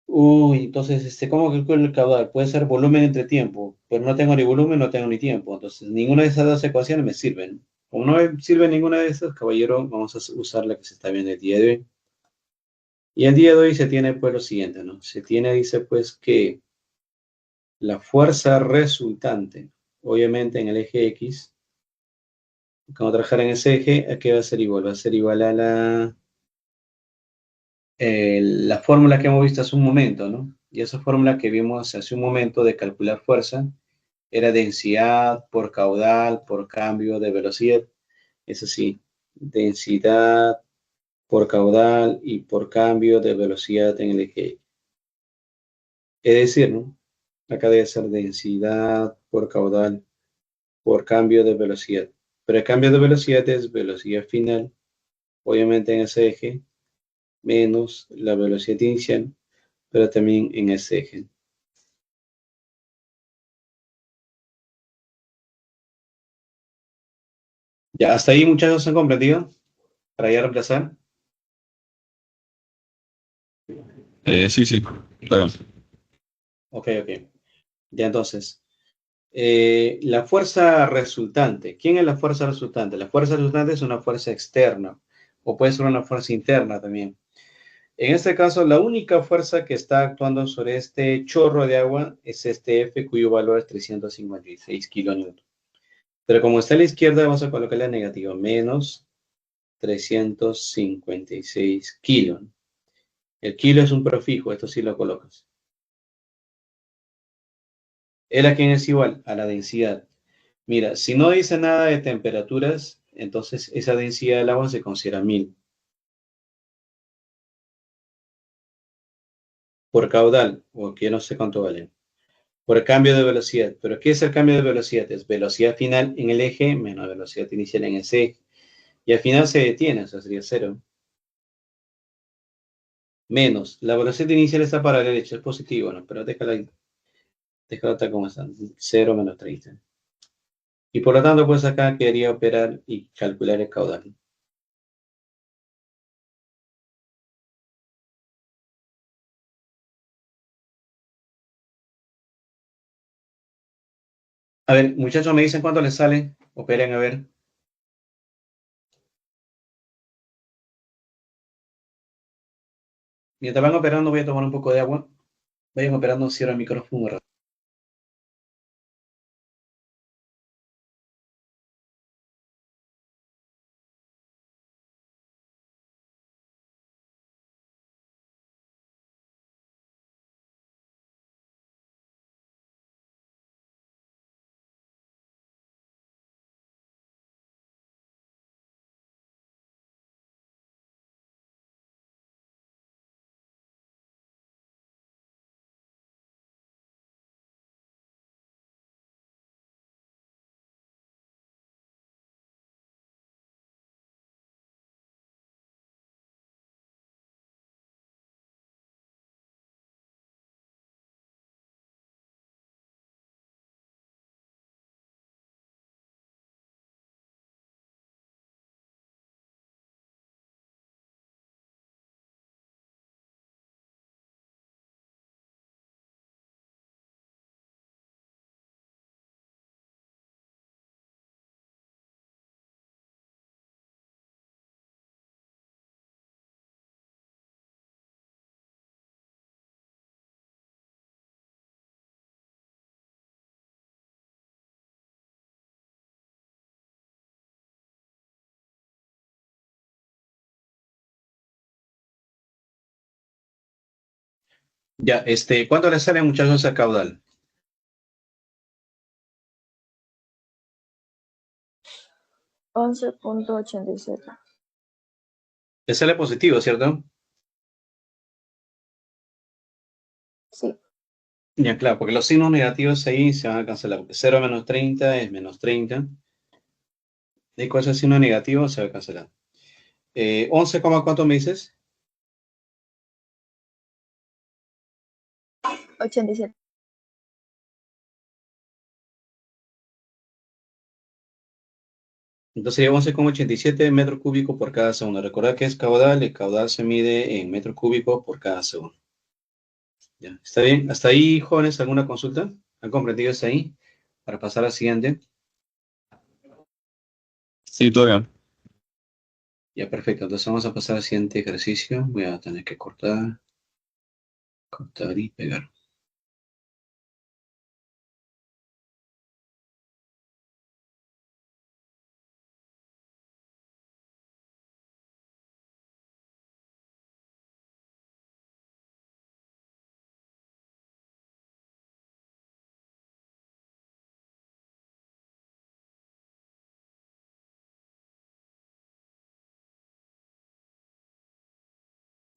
Uy, entonces, ¿cómo calculo el caudal? Puede ser volumen entre tiempo, pero no tengo ni volumen, no tengo ni tiempo. Entonces, ninguna de esas dos ecuaciones me sirven. Como no me sirve ninguna de esas, caballero, vamos a usar la que se está viendo el día de hoy. Y el día de hoy se tiene, pues, lo siguiente, ¿no? Se tiene, dice, pues, que la fuerza resultante, obviamente en el eje X, cuando trabajar en ese eje, ¿a qué va a ser igual? Va a ser igual a la fórmula que hemos visto hace un momento, ¿no? Y esa fórmula que vimos hace un momento de calcular fuerza era densidad por caudal por cambio de velocidad. Es así, densidad por caudal y por cambio de velocidad en el eje X. Es decir, ¿no? Acá debe ser densidad por caudal por cambio de velocidad. Pero el cambio de velocidad es velocidad final, obviamente en ese eje, menos la velocidad inicial, pero también en ese eje. Ya, hasta ahí muchachos han comprendido para ya reemplazar. Sí, sí, claro. Ok. Ya entonces, la fuerza resultante. ¿Quién es la fuerza resultante? La fuerza resultante es una fuerza externa o puede ser una fuerza interna también. En este caso, la única fuerza que está actuando sobre este chorro de agua es este F, cuyo valor es 356 kilonewton. Pero como está a la izquierda, vamos a colocarle negativo, menos 356 kilos. El kilo es un prefijo, esto sí lo colocas. ¿El a quién es igual? A la densidad. Mira, si no dice nada de temperaturas, entonces esa densidad del agua se considera 1000. por caudal, o que no sé cuánto vale, por el cambio de velocidad. ¿Pero qué es el cambio de velocidad? Es velocidad final en el eje menos velocidad inicial en ese eje. Y al final se detiene, o sea, sería cero. Menos, la velocidad inicial está para la derecha, es positivo, ¿no? Pero déjala tal como está, 0 menos 30. Y por lo tanto, pues acá quería operar y calcular el caudal. A ver, muchachos, me dicen cuánto les sale. Operen, a ver. Mientras van operando, voy a tomar un poco de agua. Vayan operando, cierro el micrófono un rato. Ya, ¿cuánto les sale, muchachos, el caudal? 11.87. Les sale positivo, ¿cierto? Sí. Ya, claro, porque los signos negativos ahí se van a cancelar. Porque 0 menos 30 es menos 30. Y con ese signo negativo se va a cancelar. 11, ¿cuánto me dices? 87. Entonces sería 11,87 metros cúbicos por cada segundo. Recordad que es caudal, el caudal se mide en metros cúbicos por cada segundo. Ya, ¿está bien? ¿Hasta ahí, jóvenes, alguna consulta? ¿Han comprendido hasta ahí? Para pasar al siguiente. Sí, todo bien. Ya, perfecto. Entonces vamos a pasar al siguiente ejercicio. Voy a tener que cortar y pegar.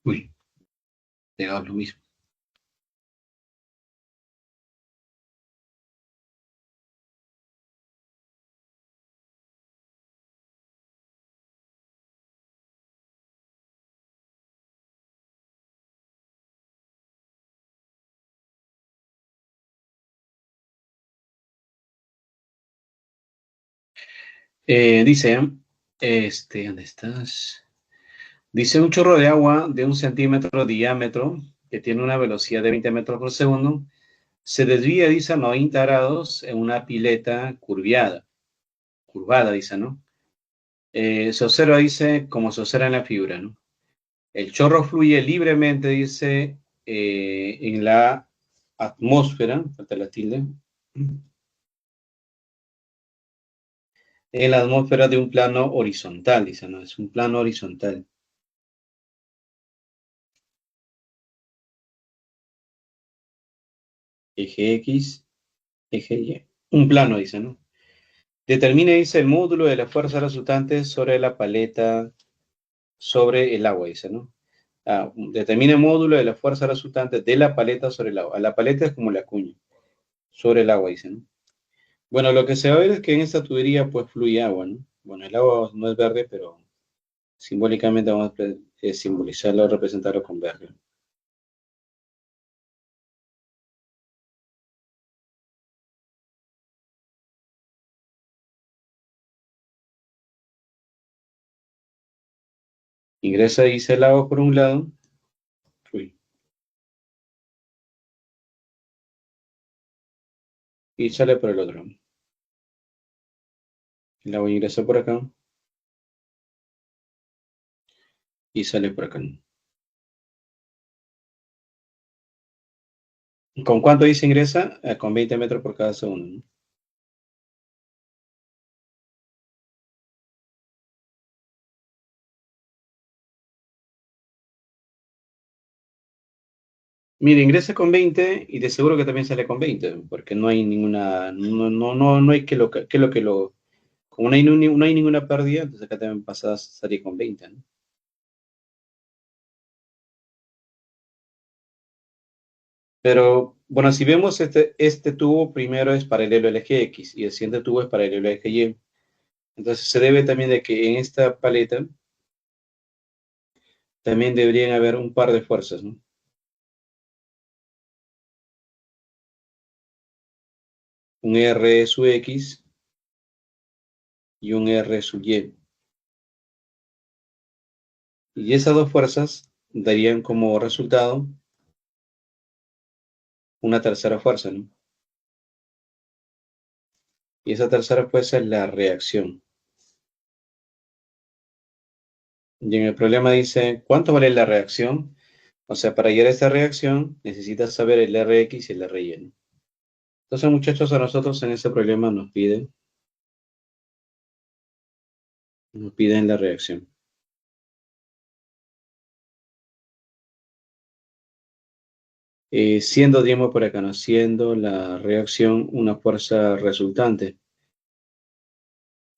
Uy, pegado lo mismo. Dice, ¿dónde estás? Dice un chorro de agua de 1 centímetro de diámetro que tiene una velocidad de 20 metros por segundo. Se desvía, dice, a 90 grados en una pileta curvada, dice, ¿no? Se observa, dice, como se observa en la figura, ¿no? El chorro fluye libremente, dice, en la atmósfera, falta la tilde, en la atmósfera de un plano horizontal, dice, ¿no? Es un plano horizontal. Eje X, eje Y. Un plano, dice, ¿no? Determine, dice, el módulo de la fuerza resultante sobre la paleta, sobre el agua, dice, ¿no? Determina el módulo de la fuerza resultante de la paleta sobre el agua. La paleta es como la cuña, sobre el agua, dicen, ¿no? Bueno, lo que se va a ver es que en esta tubería pues fluye agua, ¿no? Bueno, el agua no es verde, pero simbólicamente vamos a simbolizarlo, representarlo con verde. Ingresa, dice, el agua por un lado, fluye. Y sale por el otro. El agua ingresa por acá y sale por acá. ¿Con cuánto dice ingresa? Con 20 metros por cada segundo, ¿no? Mire, ingresa con 20 y de seguro que también sale con 20, porque no hay ninguna, no hay como no hay ninguna pérdida, entonces acá también pasa a salir con 20, ¿no? Pero, bueno, si vemos este tubo primero es paralelo al eje X y el siguiente tubo es paralelo al eje Y. Entonces se debe también de que en esta paleta también deberían haber un par de fuerzas, ¿no? Un R sub X y un R sub Y. Y esas dos fuerzas darían como resultado una tercera fuerza, ¿no? Y esa tercera fuerza es la reacción. Y en el problema dice, ¿cuánto vale la reacción? O sea, para llegar a esta reacción necesitas saber el Rx y el Ry, ¿no? Entonces, muchachos, a nosotros en este problema nos piden la reacción. Siendo, digamos, por acá, ¿no? Siendo la reacción una fuerza resultante.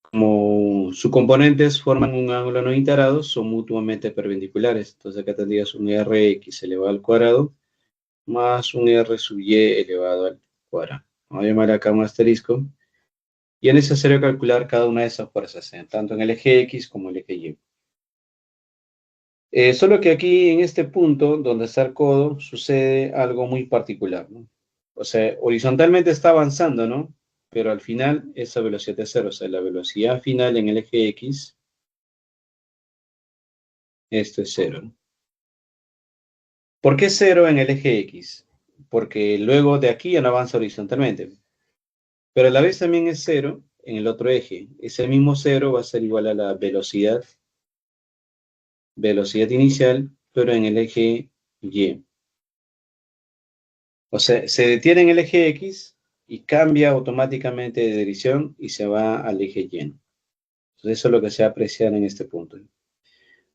Como sus componentes forman un ángulo no integrado, son mutuamente perpendiculares. Entonces acá tendrías un Rx elevado al cuadrado más un R sub Y elevado al cuadrado. Vamos a llamar acá un asterisco. Y es necesario calcular cada una de esas fuerzas, tanto en el eje X como el eje Y. Solo que aquí, en este punto, donde está el codo, sucede algo muy particular, ¿no? O sea, horizontalmente está avanzando, ¿no? Pero al final esa velocidad es cero. O sea, la velocidad final en el eje X, esto es cero, ¿no? ¿Por qué cero en el eje X? Porque luego de aquí ya no avanza horizontalmente. Pero a la vez también es cero en el otro eje. Ese mismo cero va a ser igual a la velocidad inicial, pero en el eje Y. O sea, se detiene en el eje X y cambia automáticamente de dirección y se va al eje Y. Entonces eso es lo que se va a apreciar en este punto.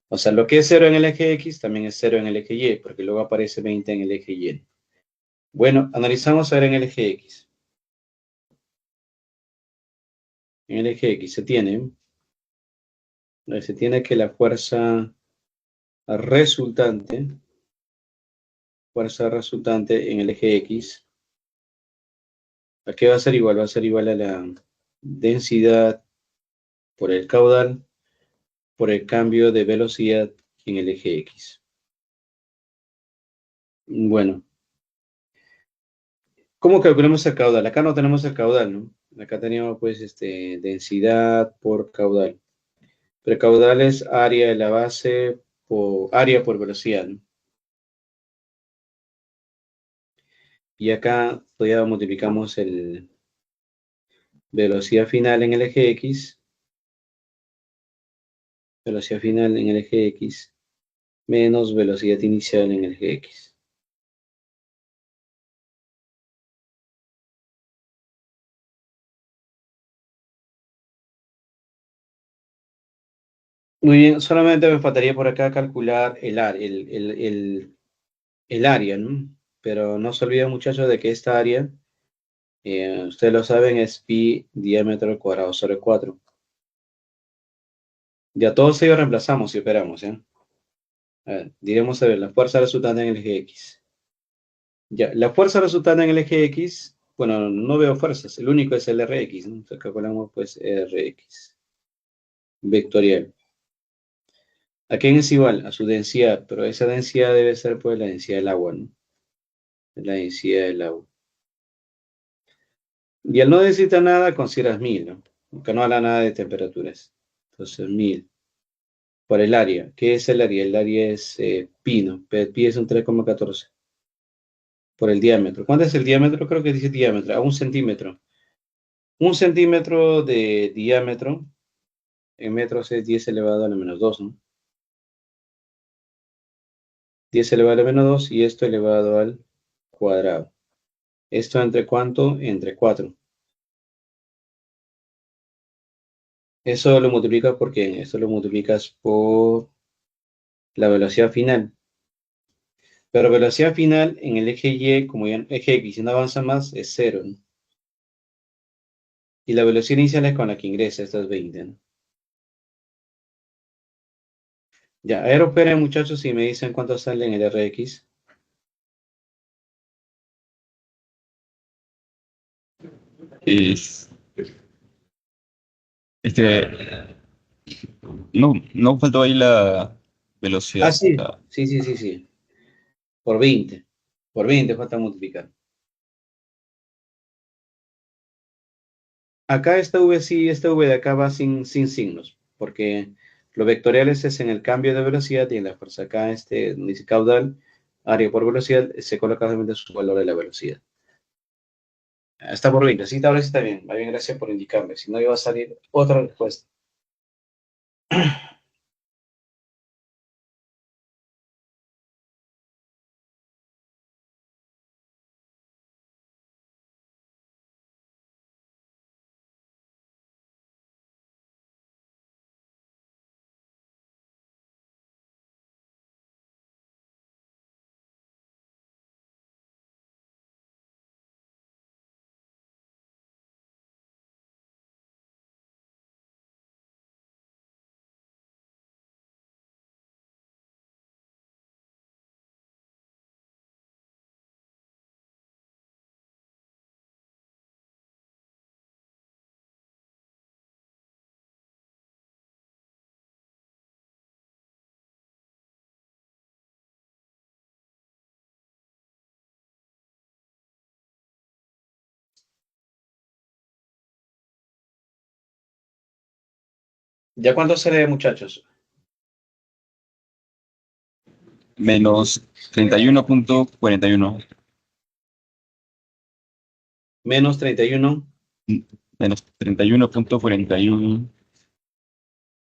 O sea, lo que es cero en el eje X también es cero en el eje Y, porque luego aparece 20 en el eje Y. Bueno, analizamos ahora en el eje X. En el eje X se tiene que la resultante, fuerza resultante en el eje X, ¿a qué va a ser igual? Va a ser igual a la densidad por el caudal por el cambio de velocidad en el eje X. Bueno, ¿cómo calculamos el caudal? Acá no tenemos el caudal, ¿no? Acá teníamos pues densidad por caudal. Pero el caudal es área de la base por área por velocidad, ¿no? Y acá todavía multiplicamos el velocidad final en el eje X, velocidad final en el eje X, menos velocidad inicial en el eje X. Muy bien, solamente me faltaría por acá calcular el área, ¿no? Pero no se olviden, muchachos, de que esta área, ustedes lo saben, es pi diámetro al cuadrado sobre 4. Ya todos ellos reemplazamos y operamos, ¿eh? A ver, diremos a ver, la fuerza resultante en el eje X. Ya, la fuerza resultante en el eje X, bueno, no veo fuerzas, el único es el Rx, ¿no? Entonces calculamos pues Rx, vectorial. ¿A quién es igual? A su densidad, pero esa densidad debe ser pues la densidad del agua, ¿no? La densidad del agua. Y al no necesita nada, consideras 1000, ¿no? Porque no habla nada de temperaturas. Entonces 1000 por el área. ¿Qué es el área? El área es pi, ¿no? Pi es un 3,14 por el diámetro. ¿Cuánto es el diámetro? Creo que dice diámetro, a 1 centímetro. 1 centímetro de diámetro en metros es 10 elevado a la menos 2, ¿no? 10 elevado a la menos 2 y esto elevado al cuadrado. ¿Esto entre cuánto? Entre 4. Eso lo multiplicas por qué? Eso lo multiplicas por la velocidad final. Pero velocidad final en el eje Y, como ya eje X, si no avanza más, es 0, ¿no? Y la velocidad inicial es con la que ingresa, esta es 20, ¿no? Ya, a ver, esperen muchachos y me dicen cuánto sale en el Rx. Es, este, no faltó ahí la Ah, velocidad. sí, sí, sí, sí, sí. Por 20. Por 20 falta multiplicar. Acá esta V sí, esta V de acá va sin signos, porque lo vectoriales es en el cambio de velocidad y en la fuerza. Acá dice caudal, área por velocidad, se coloca obviamente su valor de la velocidad. Está por 20, sí, ahora sí está bien. Más bien, gracias por indicarme. Si no, iba a salir otra respuesta. ¿Ya cuánto sale, muchachos? Menos 31,41. Menos 31 Menos 31,41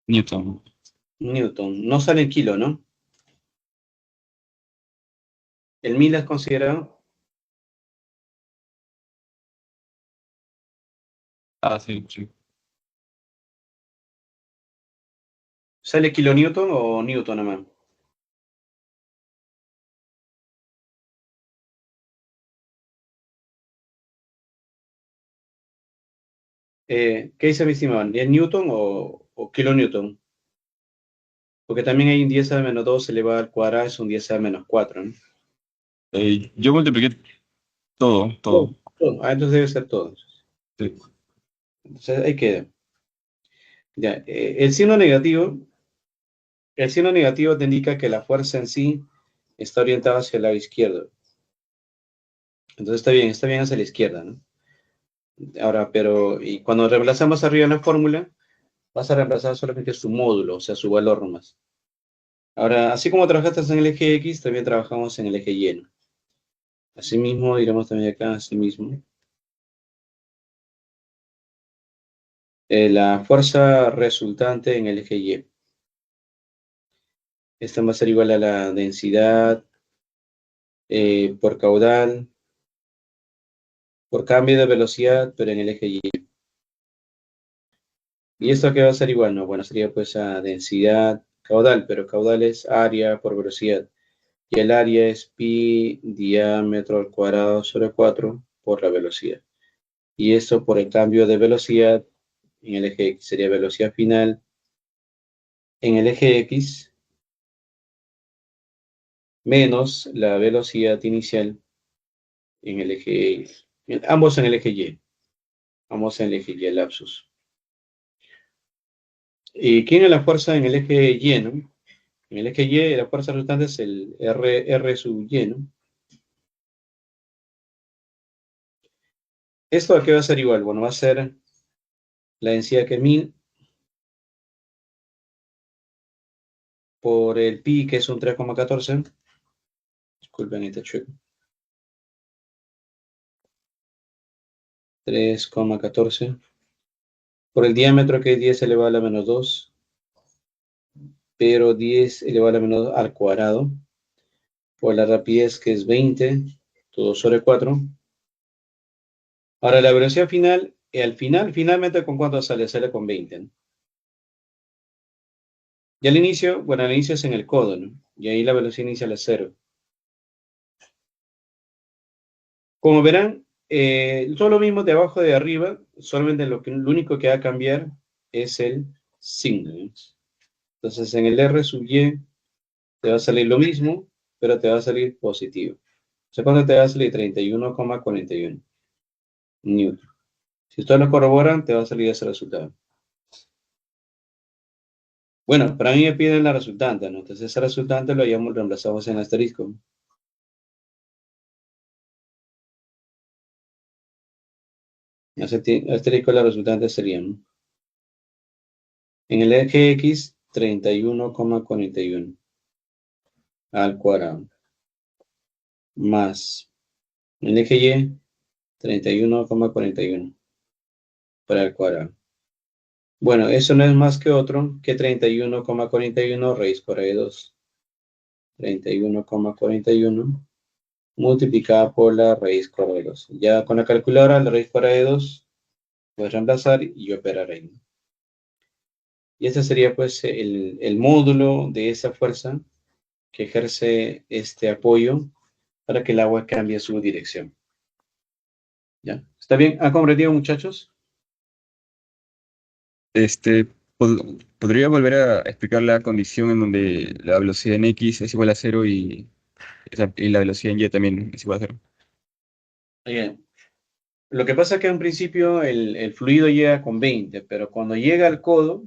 Newton. newton. No sale en kilo, ¿no? ¿El 1000 es considerado? Ah, sí, sí. ¿Sale kilonewton o newton nomás? ¿Qué dice mi estimado? ¿Es newton o kilonewton? Porque también hay un 10 a la menos 2 elevado al cuadrado, es un 10 a la menos 4, ¿no? Yo multipliqué todo, Todo, todo. todo. Ah, entonces debe ser todo. Sí. Entonces ahí queda. Ya, el signo negativo te indica que la fuerza en sí está orientada hacia el lado izquierdo. Entonces está bien hacia la izquierda, ¿no? Ahora, pero, y cuando reemplazamos arriba en la fórmula, vas a reemplazar solamente su módulo, o sea, su valor nomás. Ahora, así como trabajaste en el eje X, también trabajamos en el eje Y, ¿no? Asimismo, diremos también acá, asimismo. La fuerza resultante en el eje Y. Esta va a ser igual a la densidad por caudal, por cambio de velocidad, pero en el eje Y. ¿Y esto qué va a ser igual? No, bueno, sería pues a densidad caudal, pero caudal es área por velocidad. Y el área es pi diámetro al cuadrado sobre 4 por la velocidad. Y esto por el cambio de velocidad en el eje X. Sería velocidad final en el eje X menos la velocidad inicial en el eje, ambos en el eje Y, ambos en el eje Y, lapsus. ¿Y quién es la fuerza en el eje Y, no? En el eje Y, la fuerza resultante es el R sub Y, ¿no? ¿Esto a qué va a ser igual? Bueno, va a ser la densidad que es 1000 por el pi, que es un 3,14. Disculpen este chueco. 3,14 por el diámetro, que es 10 elevado a la menos 2, pero 10 elevado a la menos 2 al cuadrado, por la rapidez, que es 20, todo sobre 4. Ahora, la velocidad final, finalmente, ¿con cuánto sale? Sale con 20, ¿no? Y al inicio, bueno, al inicio es en el codo, ¿no? Y ahí la velocidad inicial es 0. Como verán, todo lo mismo de abajo de arriba, solamente lo único que va a cambiar es el signo, ¿no? Entonces, en el R sub Y te va a salir lo mismo, pero te va a salir positivo. O sea, ¿cuánto te va a salir? 31,41 newton. Si ustedes lo corroboran, te va a salir ese resultado. Bueno, para mí me piden la resultante, ¿no? Entonces, esa resultante lo reemplazamos en asterisco. Asterisco, la resultante sería, ¿no? En el eje X, 31,41 al cuadrado, más en el eje Y, 31,41 para el cuadrado. Bueno, eso no es más que otro que 31,41 raíz cuadrada de 2. 31,41 multiplicada por la raíz cuadrada de 2. Ya con la calculadora, la raíz cuadrada de 2, puedes reemplazar y operar ahí. Y ese sería pues el módulo de esa fuerza que ejerce este apoyo para que el agua cambie su dirección. ¿Ya? ¿Está bien? ¿Han comprendido, muchachos? Este, ¿podría volver a explicar la condición en donde la velocidad en X es igual a cero y la velocidad en Y también es igual a cero? Bien. Lo que pasa es que en principio el fluido llega con 20, pero cuando llega al codo,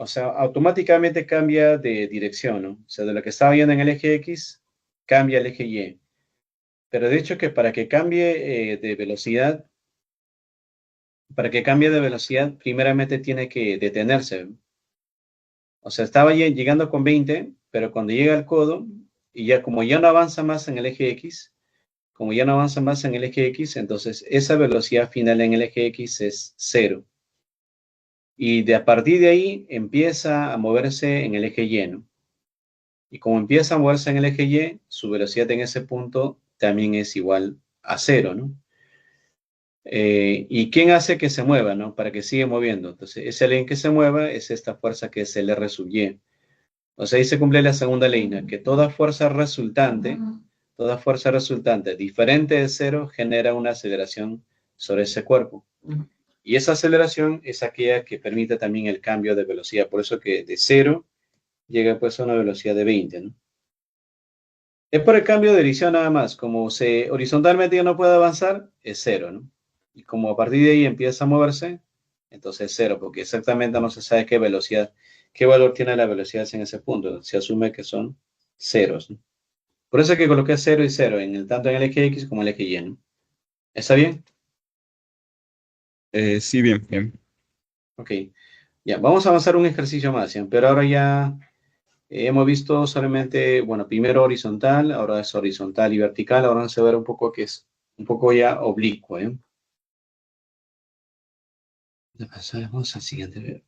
o sea, automáticamente cambia de dirección, ¿no? O sea, de lo que estaba yendo en el eje X, cambia al eje Y. Pero de hecho que para que cambie de velocidad, primeramente tiene que detenerse. O sea, estaba llegando con 20, pero cuando llega al codo, y ya como ya no avanza más en el eje X, entonces esa velocidad final en el eje X es 0. Y a partir de ahí empieza a moverse en el eje Y, ¿no? Y como empieza a moverse en el eje Y, su velocidad en ese punto también es igual a 0, ¿no? ¿Y quién hace que se mueva, no? Para que siga moviendo. Entonces, ese ley que se mueva es esta fuerza que es el R sub Y. O sea, ahí se cumple la segunda ley, ¿no? Que toda fuerza resultante diferente de 0 genera una aceleración sobre ese cuerpo. Y esa aceleración es aquella que permite también el cambio de velocidad. Por eso que de 0 llega pues a una velocidad de 20, ¿no? Es por el cambio de dirección nada más. Como horizontalmente ya no puede avanzar, es 0, ¿no? Y como a partir de ahí empieza a moverse, entonces es 0, porque exactamente no se sabe qué velocidad, qué valor tiene la velocidad en ese punto. Se asume que son ceros, ¿no? Por eso es que coloqué 0 y 0, tanto en el eje X como en el eje Y, ¿no? ¿Está bien? Sí, bien, bien. Ok. Ya, vamos a avanzar un ejercicio más, ¿ya? Pero ahora ya hemos visto solamente, bueno, primero horizontal, ahora es horizontal y vertical, ahora vamos a ver un poco que es un poco ya oblicuo, ¿eh? Pasamos al siguiente.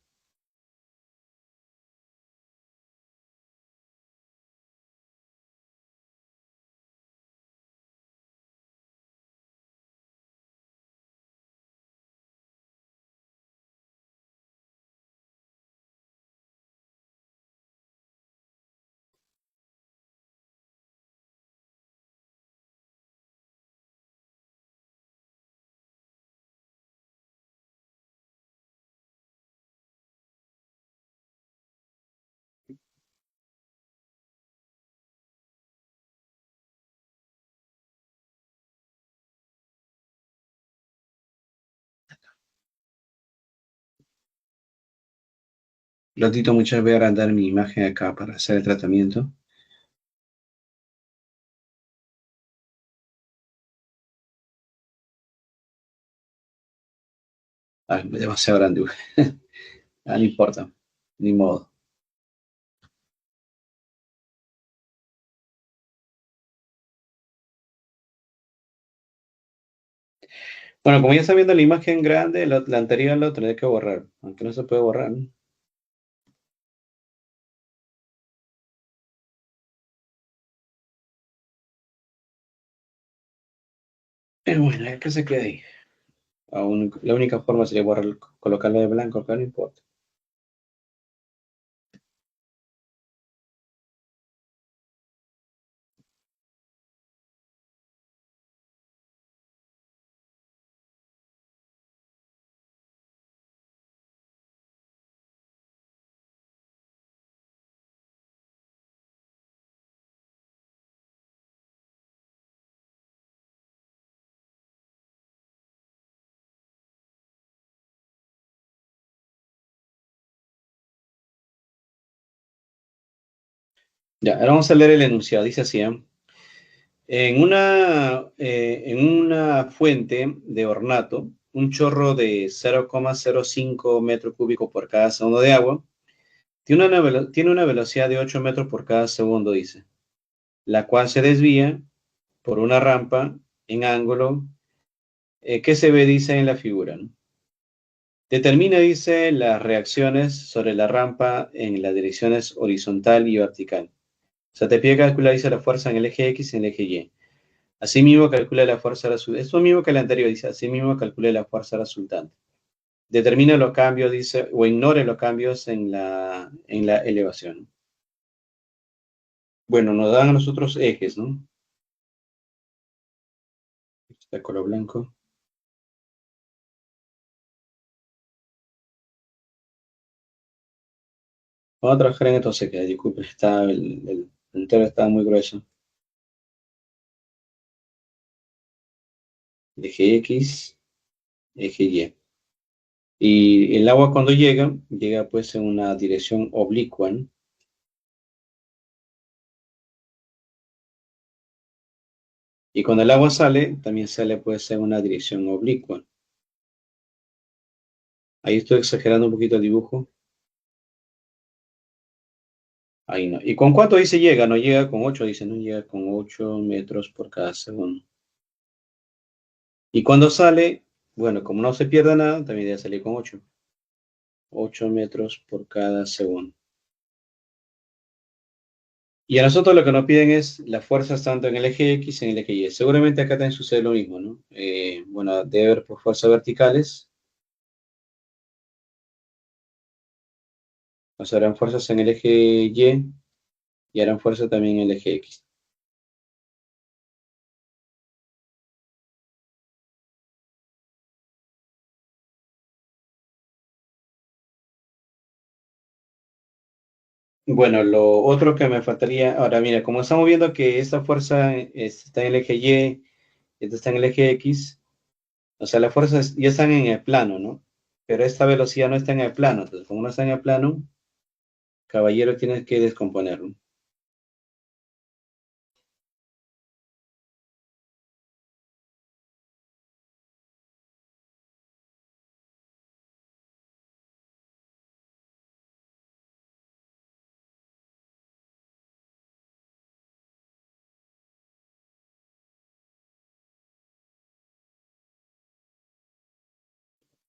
Ratito, muchas voy a agrandar mi imagen acá para hacer el tratamiento. Ah, demasiado grande, güey. Ah, no importa, ni modo. Bueno, como ya está viendo la imagen grande, la anterior lo tendré que borrar, aunque no se puede borrar, ¿no? Pero bueno, es que se quede ahí. La única forma sería borrar, colocarlo de blanco, pero no importa. Ya, ahora vamos a leer el enunciado. Dice así, ¿eh? En una fuente de ornato, un chorro de 0,05 metro cúbico por cada segundo de agua tiene una velocidad de 8 metros por cada segundo, dice, la cual se desvía por una rampa en ángulo que se ve, dice, en la figura, ¿no? Determina, dice, las reacciones sobre la rampa en las direcciones horizontal y vertical. O sea, te pide calcular, dice, la fuerza en el eje X y en el eje Y. Asimismo, calcula la fuerza resultante. Es lo mismo que el anterior, dice. Asimismo, calcule la fuerza resultante. Determina los cambios, dice, o ignore los cambios en la elevación. Bueno, nos dan a nosotros ejes, ¿no? Está color blanco. Vamos a trabajar en estos ejes. Disculpe, el tela está muy grueso. Eje X, eje Y. Y el agua cuando llega pues en una dirección oblicua, ¿no? Y cuando el agua sale, también sale pues en una dirección oblicua. Ahí estoy exagerando un poquito el dibujo. Ahí no. ¿Y con cuánto dice llega? No llega con 8, dice, no llega con 8 metros por cada segundo. Y cuando sale, bueno, como no se pierde nada, también debe salir con 8. 8 metros por cada segundo. Y a nosotros lo que nos piden es las fuerzas tanto en el eje X y en el eje Y. Seguramente acá también sucede lo mismo, ¿no? Bueno, debe haber por fuerzas verticales. O sea, harán fuerzas en el eje y harán fuerza también en el eje X. Bueno, lo otro que me faltaría, ahora mira, como estamos viendo que esta fuerza está en el eje Y, esta está en el eje X, o sea, las fuerzas ya están en el plano, ¿no? Pero esta velocidad no está en el plano, entonces como no está en el plano, caballero, tienes que descomponerlo.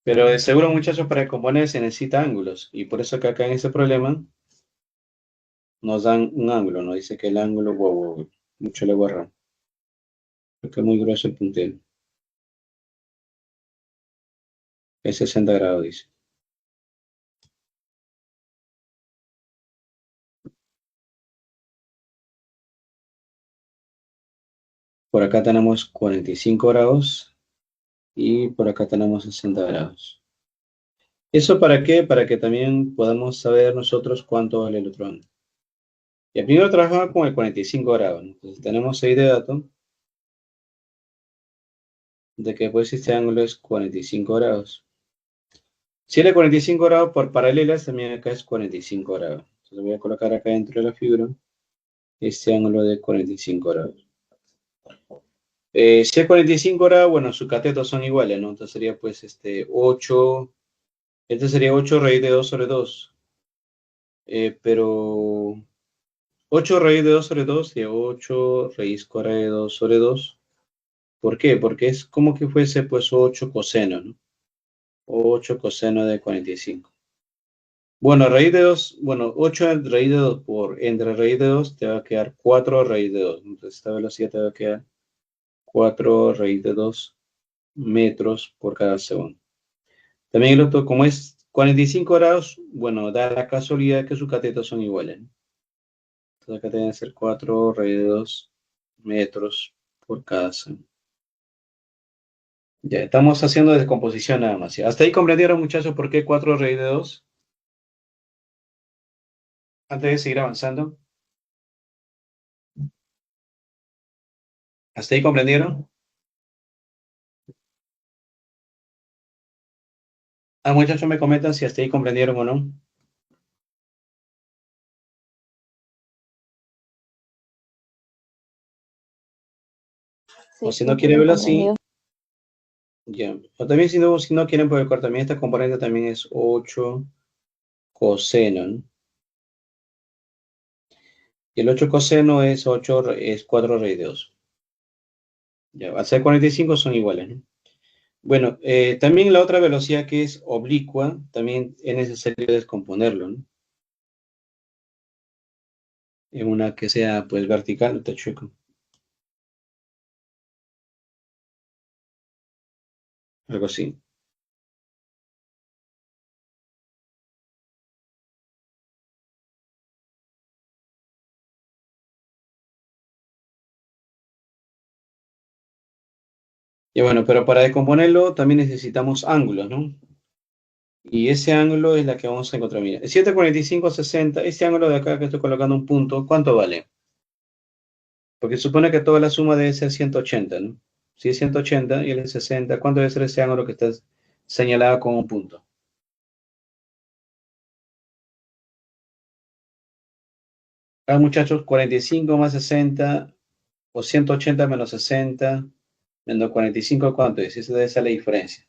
Pero de seguro, muchachos, para componer se necesita ángulos, y por eso que acá en este problema nos dan un ángulo, nos dice que el ángulo, wow, mucho le borra, porque es muy grueso el puntero. Es 60 grados, dice. Por acá tenemos 45 grados y por acá tenemos 60 grados. ¿Eso para qué? Para que también podamos saber nosotros cuánto vale el otro ángulo. Y el primero trabajaba con el 45 grados, ¿no? Entonces tenemos ahí de dato de que pues este ángulo es 45 grados. Si era 45 grados por paralelas, también acá es 45 grados. Entonces voy a colocar acá dentro de la figura este ángulo de 45 grados. Si es 45 grados, bueno, sus catetos son iguales, ¿no? Entonces sería pues 8, este sería 8 raíz de 2 sobre 2. Pero 8 raíz de 2 sobre 2 sería 8 raíz cuadrada de 2 sobre 2. ¿Por qué? Porque es como que fuese pues 8 coseno, ¿no? 8 coseno de 45. Bueno, raíz de 2, bueno, 8 raíz de 2 por entre raíz de 2 te va a quedar 4 raíz de 2. Entonces esta velocidad te va a quedar 4 raíz de 2 metros por cada segundo. También el otro, como es 45 grados, bueno, da la casualidad que sus catetos son iguales, ¿no? Entonces acá deben ser 4 raíz de 2 metros por cada segundo. Ya, estamos haciendo descomposición nada más. ¿Ya? ¿Hasta ahí comprendieron, muchachos, por qué 4 raíz de 2? Antes de seguir avanzando. ¿Hasta ahí comprendieron? Ah, muchachos, me comentan si hasta ahí comprendieron o no. O Sí, si no profe, quiere se verlo así, comprendió. ya. O también si no quieren poder cortar, también esta componente también es 8 coseno, ¿no? Y el 8 coseno es 4 raíz de 2. Ya, al ser 45 son iguales, ¿no? Bueno, también la otra velocidad que es oblicua, también es necesario descomponerlo, ¿no? En una que sea, pues, vertical, está chueco. Algo así. Y bueno, pero para descomponerlo también necesitamos ángulos, ¿no? Y ese ángulo es la que vamos a encontrar. Mira, 745, 60, este ángulo de acá que estoy colocando un punto, ¿cuánto vale? Porque supone que toda la suma debe ser 180, ¿no? Si es 180 y él es 60, ¿cuánto debe ser ese ángulo que está señalado con un punto? Ah, muchachos, 45 más 60 o 180 menos 60 menos 45, ¿cuánto es? Esa debe ser la diferencia.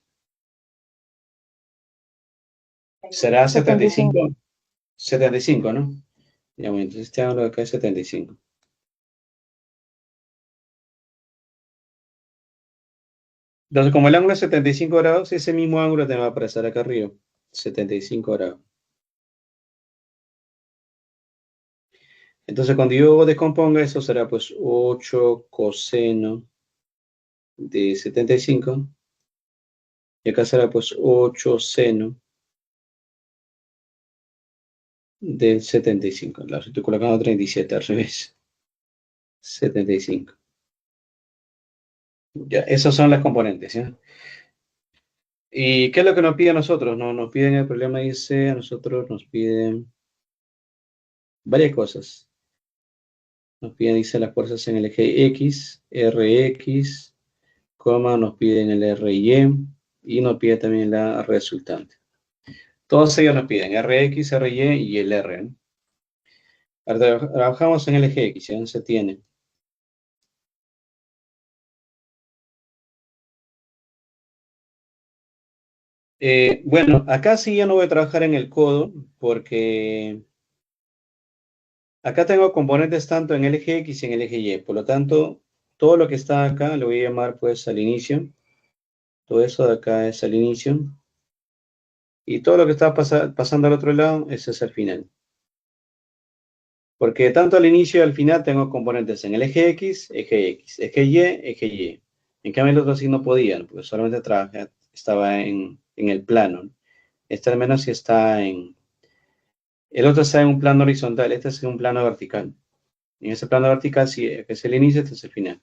¿Será 75. 75? 75, ¿no? Ya, bueno, entonces este ángulo de acá es 75. Entonces, como el ángulo es 75 grados, ese mismo ángulo te va a aparecer acá arriba. 75 grados. Entonces, cuando yo descomponga eso, será pues 8 coseno de 75. Y acá será pues 8 seno del 75. Claro, estoy colocando 37 al revés. 75. Ya, esas son las componentes, ¿ya? ¿Y qué es lo que nos pide a nosotros? No, nos piden, el problema dice, a nosotros nos piden varias cosas. Nos piden, dice, las fuerzas en el eje X, RX, coma, nos piden el RY y nos pide también la resultante. Todos ellos nos piden RX, RY y el R, ¿no? Ahora trabajamos en el eje X, ¿ya? Se tiene. Bueno, acá sí ya no voy a trabajar en el codo porque acá tengo componentes tanto en el eje X y en el eje Y. Por lo tanto, todo lo que está acá lo voy a llamar pues al inicio. Todo eso de acá es al inicio. Y todo lo que está pasando al otro lado, ese es el final. Porque tanto al inicio y al final tengo componentes en el eje X, eje Y, eje Y. En cambio el otro sí no podía, porque solamente estaba en el plano. Este al menos sí está en... El otro está en un plano horizontal, este es en un plano vertical. En ese plano vertical sí, que es el inicio, este es el final.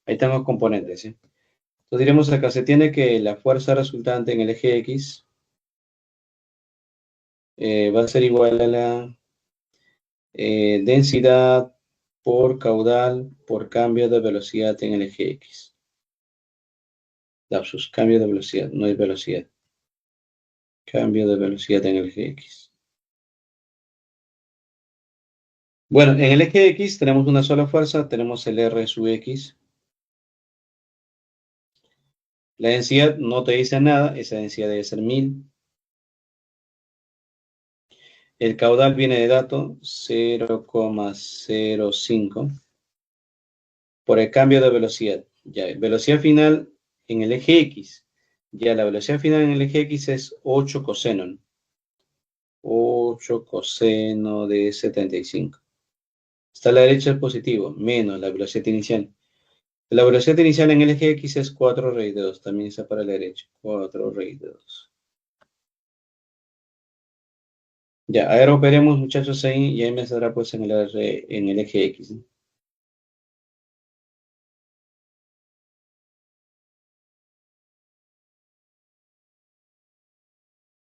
Ahí tengo componentes, ¿sí? Entonces diremos acá, se tiene que la fuerza resultante en el eje X va a ser igual a la densidad por caudal por cambio de velocidad en el eje X. Lapsus, cambio de velocidad, no es velocidad. Cambio de velocidad en el eje X. Bueno, en el eje X tenemos una sola fuerza, tenemos el R sub X. La densidad no te dice nada, esa densidad debe ser 1000. El caudal viene de dato 0,05 por el cambio de velocidad. Ya, velocidad final en el eje X. Ya la velocidad final en el eje X es 8 coseno, ¿no? 8 coseno de 75. Está a la derecha es positivo, menos la velocidad inicial. La velocidad inicial en el eje X es 4 raíz de 2. También está para la derecha. 4 raíz de 2. Ya, ahora operemos, muchachos, ahí. Y ahí me saldrá pues en el eje X, ¿no?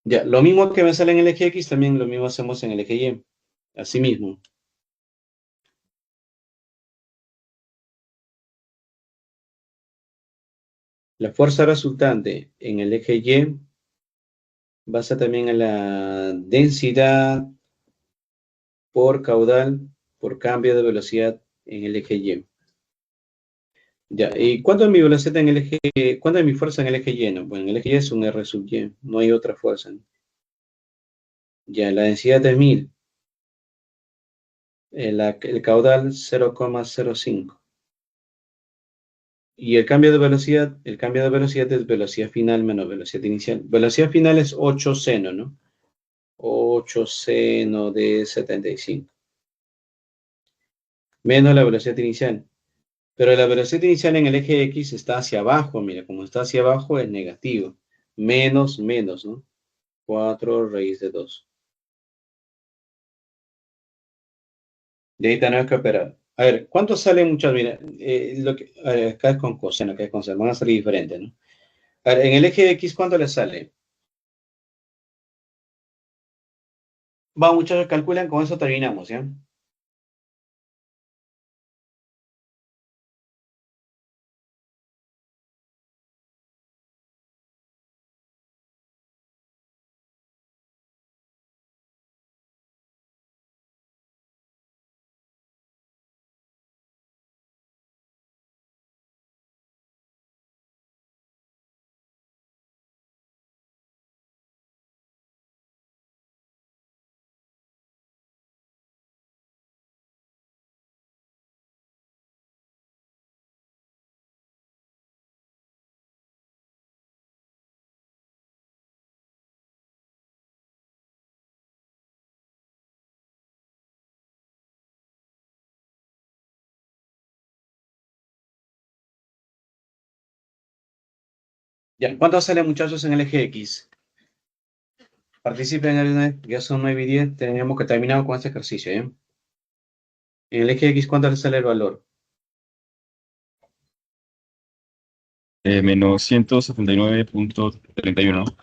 Ya, lo mismo que me sale en el eje X, también lo mismo hacemos en el eje Y. Así mismo. La fuerza resultante en el eje Y va a ser también en la densidad por caudal por cambio de velocidad en el eje Y. Ya, ¿y cuánto es mi velocidad en el eje? ¿Cuánto es mi fuerza en el eje Y? No, bueno, en el eje Y es un R sub Y, no hay otra fuerza, ¿no? Ya, la densidad es 1000. El caudal 0,05. Y el cambio de velocidad es velocidad final menos velocidad inicial. Velocidad final es 8 seno, ¿no? 8 seno de 75. Menos la velocidad inicial. Pero la velocidad inicial en el eje X está hacia abajo, mira, como está hacia abajo es negativo. Menos, ¿no? 4 raíz de 2. De ahí tenemos que operar. A ver, ¿cuánto sale muchas? Mira, a ver, acá es con coseno, acá es con seno, van a salir diferentes, ¿no? A ver, en el eje X, ¿cuánto le sale? Va, muchachos, calculan, con eso terminamos, ¿ya? Ya, ¿cuánto sale, muchachos, en el eje X? Participen en el ya son 9 y 10, tenemos que terminar con este ejercicio, ¿eh? En el eje X, ¿cuánto le sale el valor? Menos 179.31.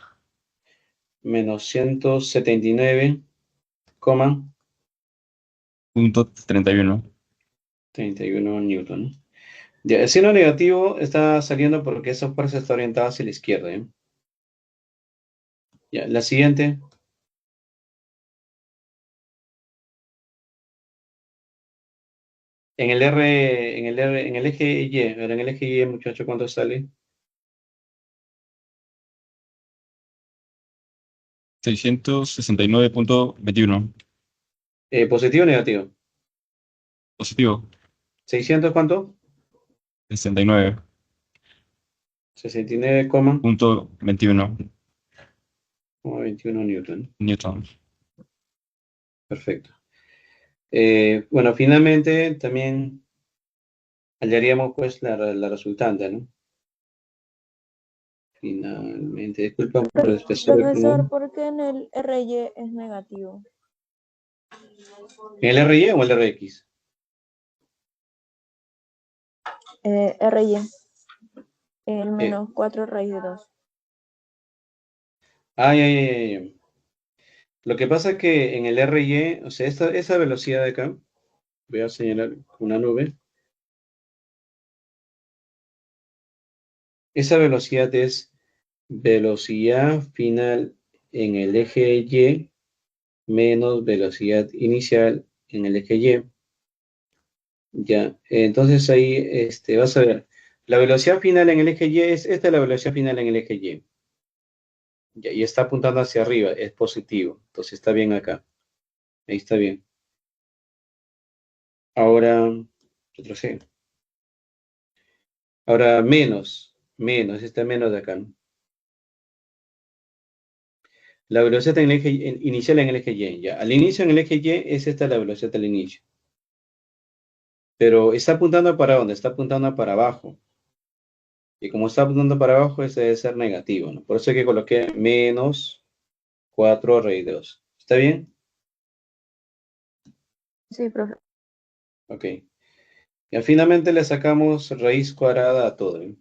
Menos 179, coma, Punto 31. 31 newton. Ya, el signo negativo está saliendo porque esa fuerza está orientada hacia la izquierda, ¿eh? Ya, la siguiente. En el eje Y, a ver, en el eje Y, muchacho, ¿cuánto sale? 669.21. ¿Positivo o negativo? Positivo. ¿600 cuánto? 69.21. 69, 21 newton. Newton. Perfecto. Bueno, finalmente también hallaríamos pues la resultante, ¿no? Finalmente, disculpa por el espesor. Profesor, ¿por qué en el RY es negativo? ¿En el RY o el RX? RY, el menos 4 raíz de 2. Ay, ay, ay, ay. Lo que pasa es que en el RY, o sea, esa velocidad de acá, voy a señalar una nube, esa velocidad es velocidad final en el eje Y menos velocidad inicial en el eje Y. Ya, entonces ahí vas a ver, la velocidad final en el eje Y esta es la velocidad final en el eje Y. Ya, y está apuntando hacia arriba, es positivo. Entonces está bien acá. Ahí está bien. Ahora, retrocedo. Ahora menos, está menos de acá, ¿no? La velocidad en el eje inicial en el eje Y. Ya, al inicio en el eje Y es esta la velocidad al inicio. Pero está apuntando para dónde? Está apuntando para abajo. Y como está apuntando para abajo, ese debe ser negativo, ¿no? Por eso es que coloqué menos 4 raíz de 2. ¿Está bien? Sí, profe. Ok. Y finalmente le sacamos raíz cuadrada a todo, ¿eh?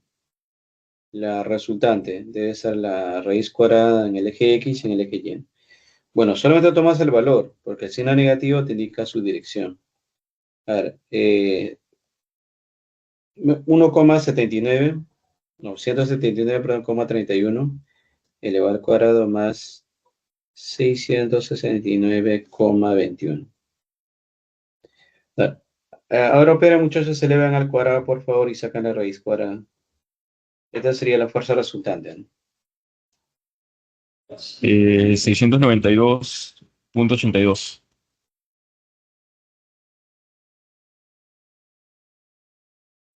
La resultante debe ser la raíz cuadrada en el eje X y en el eje Y. Bueno, solamente tomas el valor, porque el signo negativo te indica su dirección. A ver, 1,79, no, 179, perdón, 31 elevado al cuadrado más 669,21. Ahora opera, muchachos, se elevan al cuadrado, por favor, y sacan la raíz cuadrada. Esta sería la fuerza resultante, ¿no? 692,82.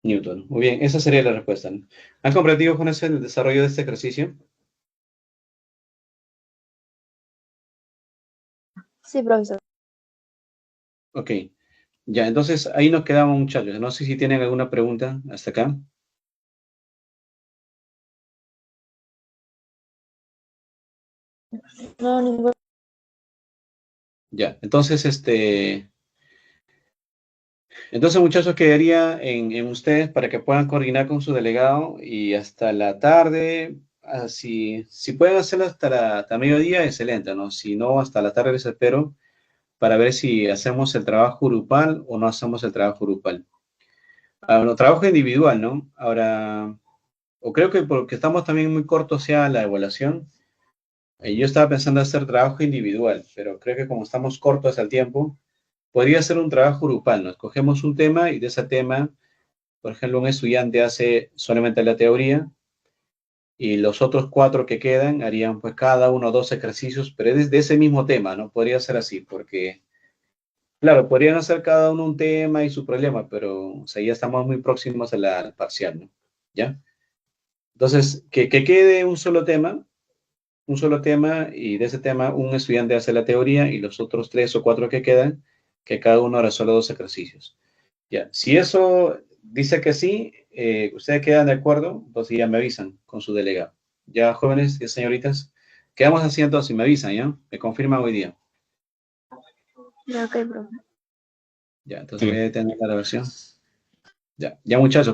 Newton. Muy bien, esa sería la respuesta, ¿no? ¿Han comprendido con eso el desarrollo de este ejercicio? Sí, profesor. Ok, ya, entonces ahí nos quedamos, muchachos. No sé si tienen alguna pregunta hasta acá. No, ningún. Ya, entonces, entonces, muchachos, quedaría en ustedes para que puedan coordinar con su delegado y hasta la tarde, si pueden hacerlo hasta mediodía, excelente, ¿no? Si no, hasta la tarde les espero para ver si hacemos el trabajo grupal o no hacemos el trabajo grupal. Bueno, trabajo individual, ¿no? Ahora, o creo que porque estamos también muy cortos ya la evaluación, yo estaba pensando hacer trabajo individual, pero creo que como estamos cortos al tiempo, podría ser un trabajo grupal, ¿no? Escogemos un tema y de ese tema, por ejemplo, un estudiante hace solamente la teoría y los otros 4 que quedan harían pues cada uno 2 ejercicios, pero es de ese mismo tema, ¿no? Podría ser así, porque, claro, podrían hacer cada uno un tema y su problema, pero o sea, ya estamos muy próximos a al parcial, ¿no? ¿Ya? Entonces, que quede un solo tema y de ese tema un estudiante hace la teoría y los otros 3 o 4 que quedan, que cada uno hará solo 2 ejercicios. Ya, si eso dice que sí, ustedes quedan de acuerdo, entonces ya me avisan con su delegado. Ya, jóvenes y señoritas, quedamos así entonces y me avisan, ¿ya? Me confirman hoy día. Ya, ok, profe. Ya, entonces voy Sí. a detener la grabación. Ya, ya muchachos.